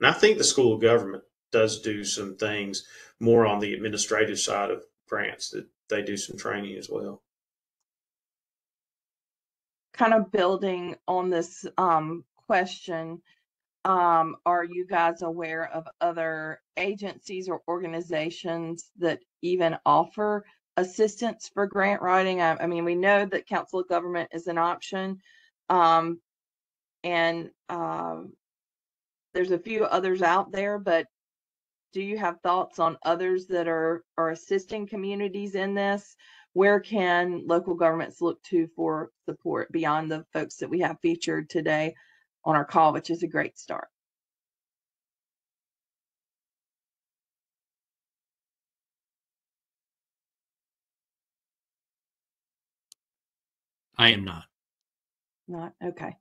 And I think the School of Government does do some things more on the administrative side of grants, that they do some training as well. Kind of building on this question, are you guys aware of other agencies or organizations that even offer assistance for grant writing? I mean, we know that Council of Government is an option, and there's a few others out there, but do you have thoughts on others that are assisting communities in this? Where can local governments look to for support beyond the folks that we have featured today on our call, which is a great start? I am not. Not okay.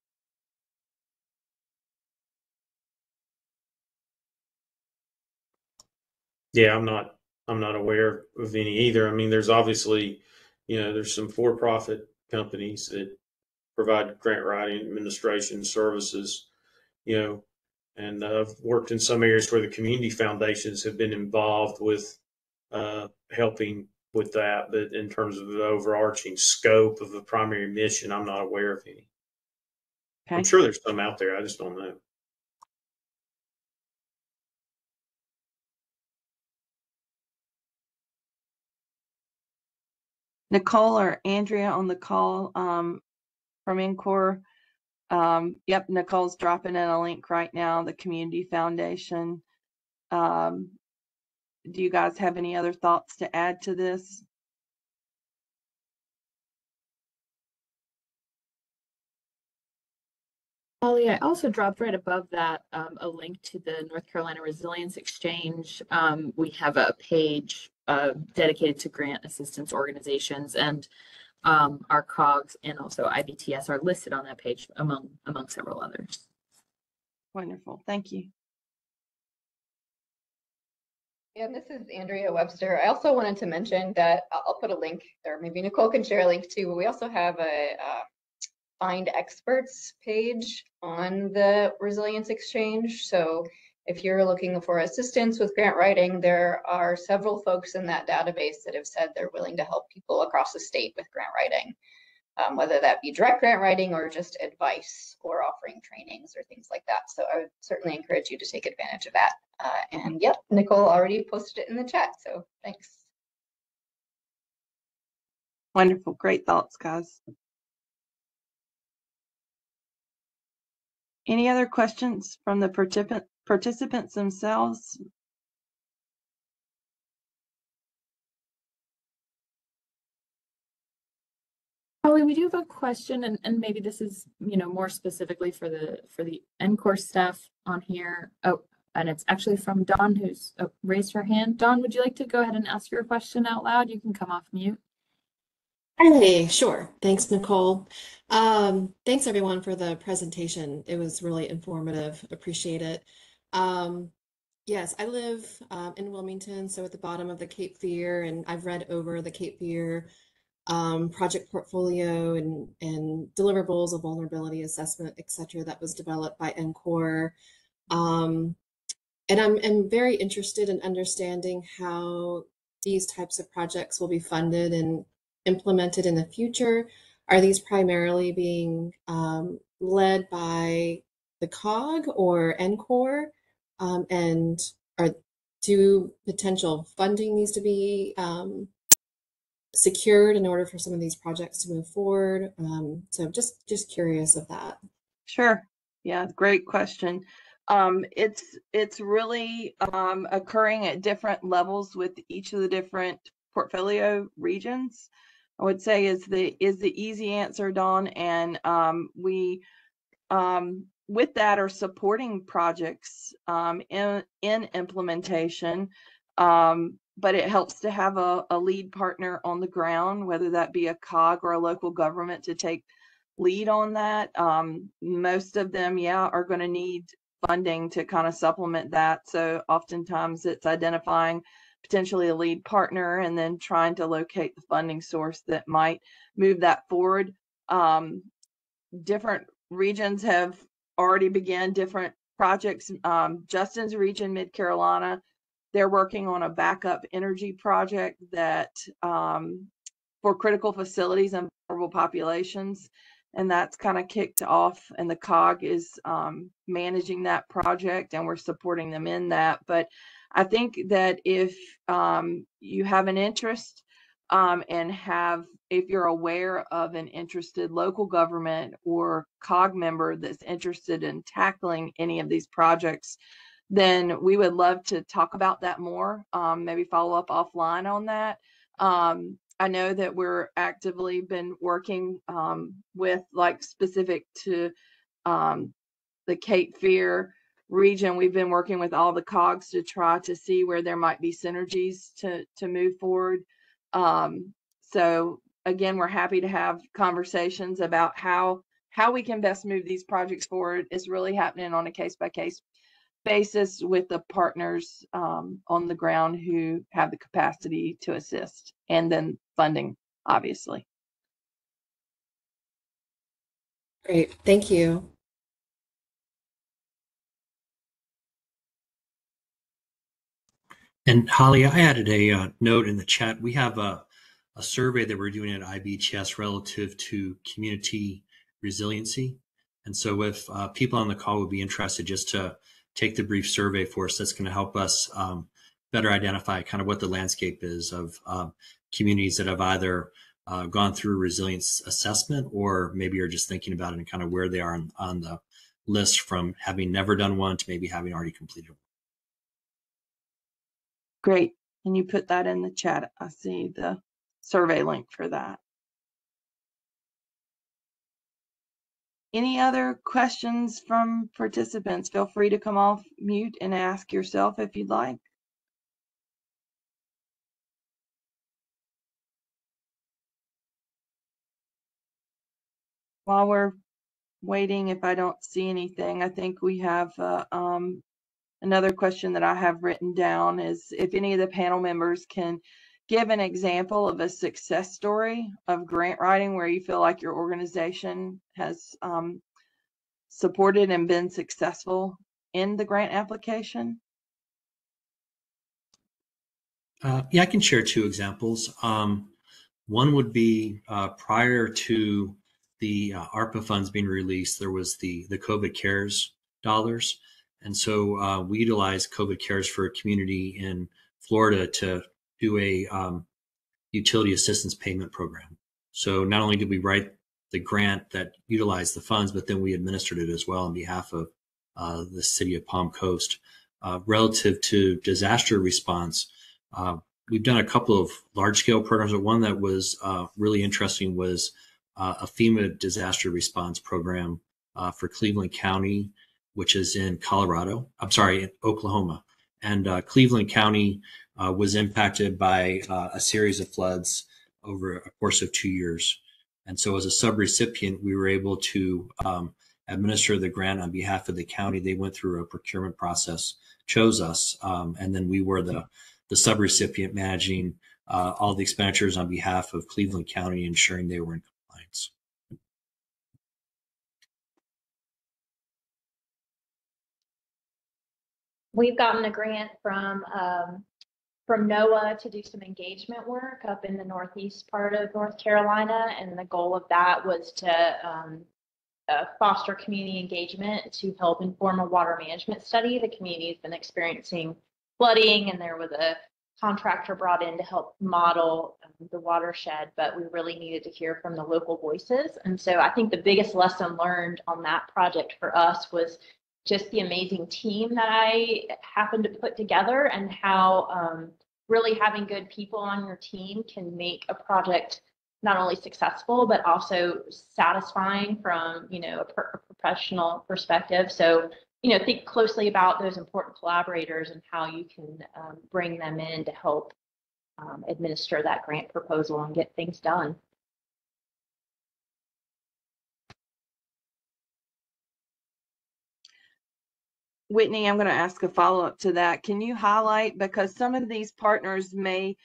Yeah, I'm not aware of any either. I mean, there's obviously, there's some for-profit companies that provide grant writing administration services, and I've worked in some areas where the community foundations have been involved with helping with that. But in terms of the overarching scope of the primary mission, I'm not aware of any. Okay. I'm sure there's some out there. I just don't know. Nicole or Andrea on the call from NCORR. Yep, Nicole's dropping in a link right now, the Community Foundation. Do you guys have any other thoughts to add to this? Holly, I also dropped right above that a link to the North Carolina Resilience Exchange. We have a page dedicated to grant assistance organizations, and our COGS and also IBTS are listed on that page among several others. Wonderful, thank you. And this is Andrea Webster. I also wanted to mention that I'll put a link, or maybe Nicole can share a link too, but we also have a Find Experts page on the Resilience Exchange. So if you're looking for assistance with grant writing, there are several folks in that database that have said they're willing to help people across the state with grant writing, whether that be direct grant writing or just advice or offering trainings or things like that. So I would certainly encourage you to take advantage of that. And yep, Nicole already posted it in the chat, so thanks. Wonderful, great thoughts, guys. Any other questions from the participants themselves? Holly, we do have a question, and maybe this is, more specifically for the NCORR staff on here. Oh, and it's actually from Dawn, who's raised her hand. Dawn, would you like to go ahead and ask your question out loud? You can come off mute. Hey, sure. Thanks, Nicole. Thanks everyone for the presentation. It was really informative. Appreciate it. Yes, I live in Wilmington, so at the bottom of the Cape Fear, and I've read over the Cape Fear project portfolio and deliverables of vulnerability assessment, et cetera, that was developed by NCORR. And I'm very interested in understanding how these types of projects will be funded and implemented in the future. Are these primarily being led by the COG or NCORR? And do potential funding needs to be secured in order for some of these projects to move forward? So just curious of that. Sure. Yeah, great question. It's really occurring at different levels with each of the different portfolio regions, I would say is the easy answer, Dawn. And we with that are supporting projects in implementation. But it helps to have a lead partner on the ground, whether that be a COG or a local government, to take lead on that. Most of them, are going to need funding to kind of supplement that. So oftentimes it's identifying potentially a lead partner and then trying to locate the funding source that might move that forward. Different regions have already began different projects. Justin's region, Mid-Carolina, they're working on a backup energy project that for critical facilities and vulnerable populations. And that's kind of kicked off, and the COG is managing that project, and we're supporting them in that. But I think that if you have an interest and if you're aware of an interested local government or COG member that's interested in tackling any of these projects, then we would love to talk about that more, maybe follow up offline on that. I know that we're actively been working with, like, specific to the Cape Fear region. We've been working with all the COGs to try to see where there might be synergies to move forward. So again, we're happy to have conversations about how we can best move these projects forward. It's really happening on a case-by-case basis with the partners on the ground who have the capacity to assist, and then funding, obviously. Great, thank you. And Holly, I added a note in the chat. We have a survey that we're doing at IBTS relative to community resiliency. And so if people on the call would be interested just to take the brief survey for us, that's going to help us better identify kind of what the landscape is of communities that have either gone through resilience assessment, or maybe are just thinking about it and kind of where they are on the list from having never done one to maybe having already completed one. Great. And you put that in the chat. I see the survey link for that. Any other questions from participants? Feel free to come off mute and ask yourself if you'd like. While we're waiting, if I don't see anything, I think we have another question that I have written down is if any of the panel members can give an example of a success story of grant writing where you feel like your organization has supported and been successful in the grant application. Yeah, I can share two examples. One would be prior to the ARPA funds being released, there was the COVID CARES dollars. And so we utilized COVID CARES for a community in Florida to do a utility assistance payment program. So not only did we write the grant that utilized the funds, but then we administered it as well on behalf of the city of Palm Coast. Relative to disaster response, we've done a couple of large-scale programs, but one that was really interesting was a FEMA disaster response program for Cleveland County, which is in Oklahoma. And Cleveland County was impacted by a series of floods over a course of 2 years. And so as a subrecipient, we were able to administer the grant on behalf of the county. They went through a procurement process, chose us, and then we were the subrecipient managing all the expenditures on behalf of Cleveland County, ensuring they were in compliance. We've gotten a grant from NOAA to do some engagement work up in the northeast part of North Carolina, and the goal of that was to foster community engagement to help inform a water management study. The community has been experiencing flooding, and there was a contractor brought in to help model the watershed, but we really needed to hear from the local voices. And so I think the biggest lesson learned on that project for us was just the amazing team that I happened to put together, and how really having good people on your team can make a project not only successful, but also satisfying from, a professional perspective. So, think closely about those important collaborators and how you can bring them in to help administer that grant proposal and get things done. Whitney, I'm going to ask a follow-up to that. Can you highlight, because some of these partners may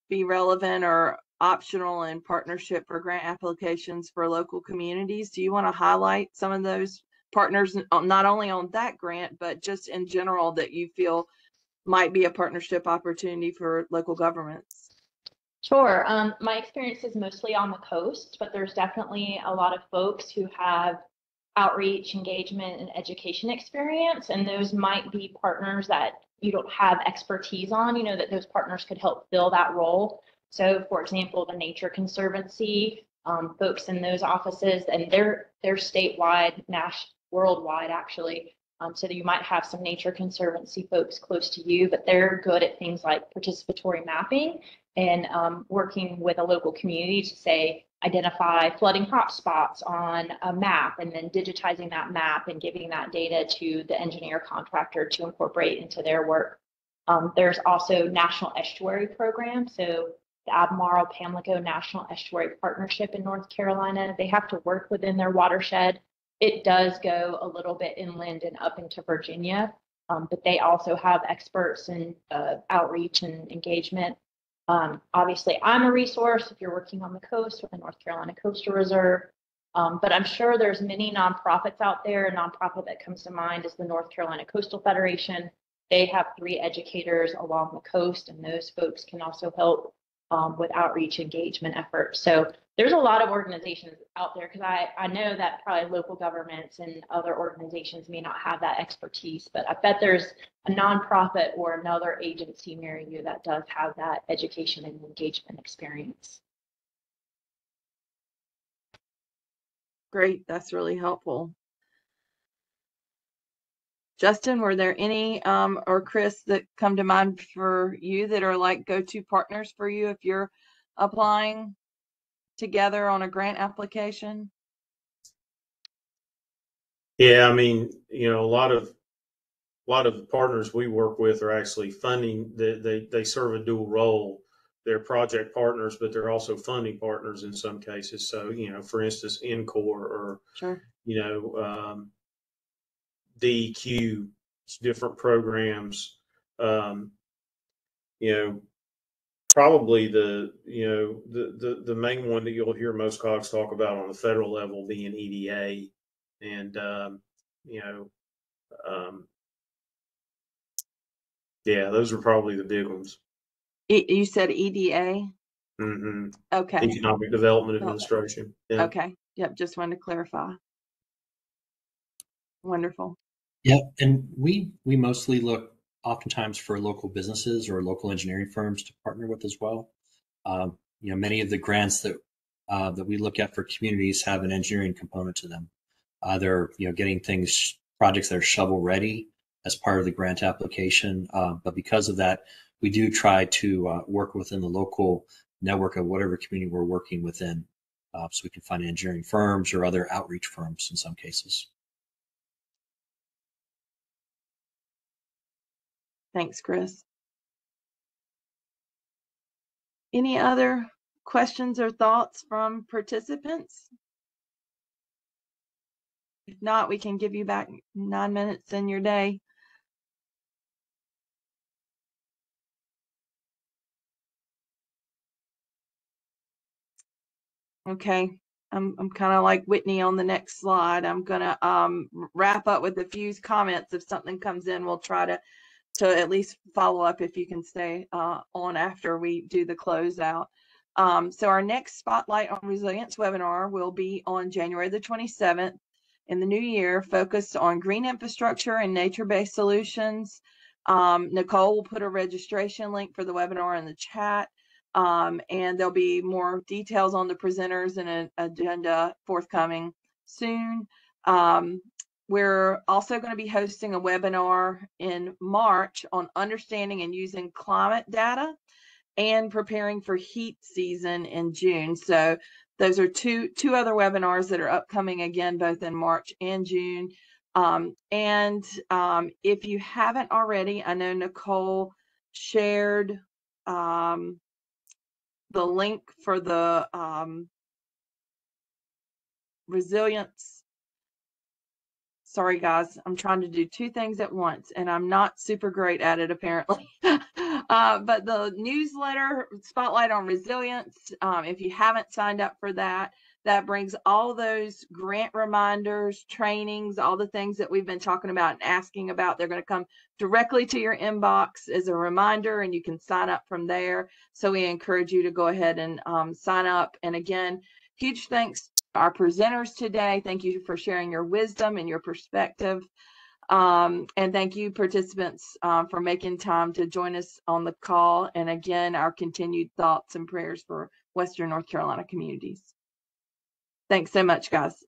be relevant or optional in partnership for grant applications for local communities, do you want to highlight some of those partners, not only on that grant, but just in general, that you feel might be a partnership opportunity for local governments? Sure. My experience is mostly on the coast, but there's definitely a lot of folks who have outreach, engagement, and education experience, and those might be partners that you don't have expertise on, that those partners could help fill that role. So, for example, the Nature Conservancy, folks in those offices, and they're statewide, worldwide, actually. So that you might have some Nature Conservancy folks close to you, but they're good at things like participatory mapping and working with a local community to, say, identify flooding hot spots on a map, and then digitizing that map and giving that data to the engineer contractor to incorporate into their work. There's also National Estuary Program. So the Albemarle Pamlico National Estuary Partnership in North Carolina, they have to work within their watershed. It does go a little bit inland and up into Virginia, but they also have experts in outreach and engagement. Obviously, I'm a resource if you're working on the coast with the North Carolina Coastal Reserve, but I'm sure there's many nonprofits out there. A nonprofit that comes to mind is the North Carolina Coastal Federation. They have 3 educators along the coast, and those folks can also help with outreach engagement efforts. So there's a lot of organizations out there, because I know that probably local governments and other organizations may not have that expertise, but I bet there's a nonprofit or another agency near you that does have that education and engagement experience. Great, that's really helpful. Justin, were there any, or Chris, that come to mind for you that are like go-to partners for you if you're applying together on a grant application? Yeah, I mean, a lot of the partners we work with are actually funding. They serve a dual role. They're project partners, but they're also funding partners in some cases. So, for instance, NCORR or, Sure. DEQ, different programs. Probably the main one that you'll hear most COGs talk about on the federal level being EDA, and yeah, those are probably the big ones. You said EDA? Mm-hmm. Okay. Economic Development Administration. Yeah. Okay. Yep. Just wanted to clarify. Wonderful. Yeah, and we mostly look oftentimes for local businesses or local engineering firms to partner with as well. Many of the grants that we look at for communities have an engineering component to them. They're getting projects that are shovel ready as part of the grant application. But because of that, we do try to work within the local network of whatever community we're working within. So we can find engineering firms or other outreach firms in some cases. Thanks, Chris. Any other questions or thoughts from participants? If not, we can give you back 9 minutes in your day. Okay, I'm kind of like Whitney on the next slide. I'm gonna wrap up with a few comments. If something comes in, we'll try to at least follow up if you can stay on after we do the closeout. So our next Spotlight on Resilience webinar will be on January the 27th in the new year, focused on green infrastructure and nature-based solutions. Nicole will put a registration link for the webinar in the chat. And there'll be more details on the presenters and an agenda forthcoming soon. We're also going to be hosting a webinar in March on understanding and using climate data and preparing for heat season in June. So those are two other webinars that are upcoming again, both in March and June. If you haven't already, I know Nicole shared the link for the resilience. Sorry, guys, I'm trying to do two things at once, and I'm not super great at it, apparently. But the newsletter, Spotlight on Resilience, if you haven't signed up for that, that brings all those grant reminders, trainings, all the things that we've been talking about and asking about. They're going to come directly to your inbox as a reminder, and you can sign up from there. So we encourage you to go ahead and sign up. And again, huge thanks to our presenters today. Thank you for sharing your wisdom and your perspective. And thank you, participants, for making time to join us on the call. And again, our continued thoughts and prayers for Western North Carolina communities. Thanks so much, guys.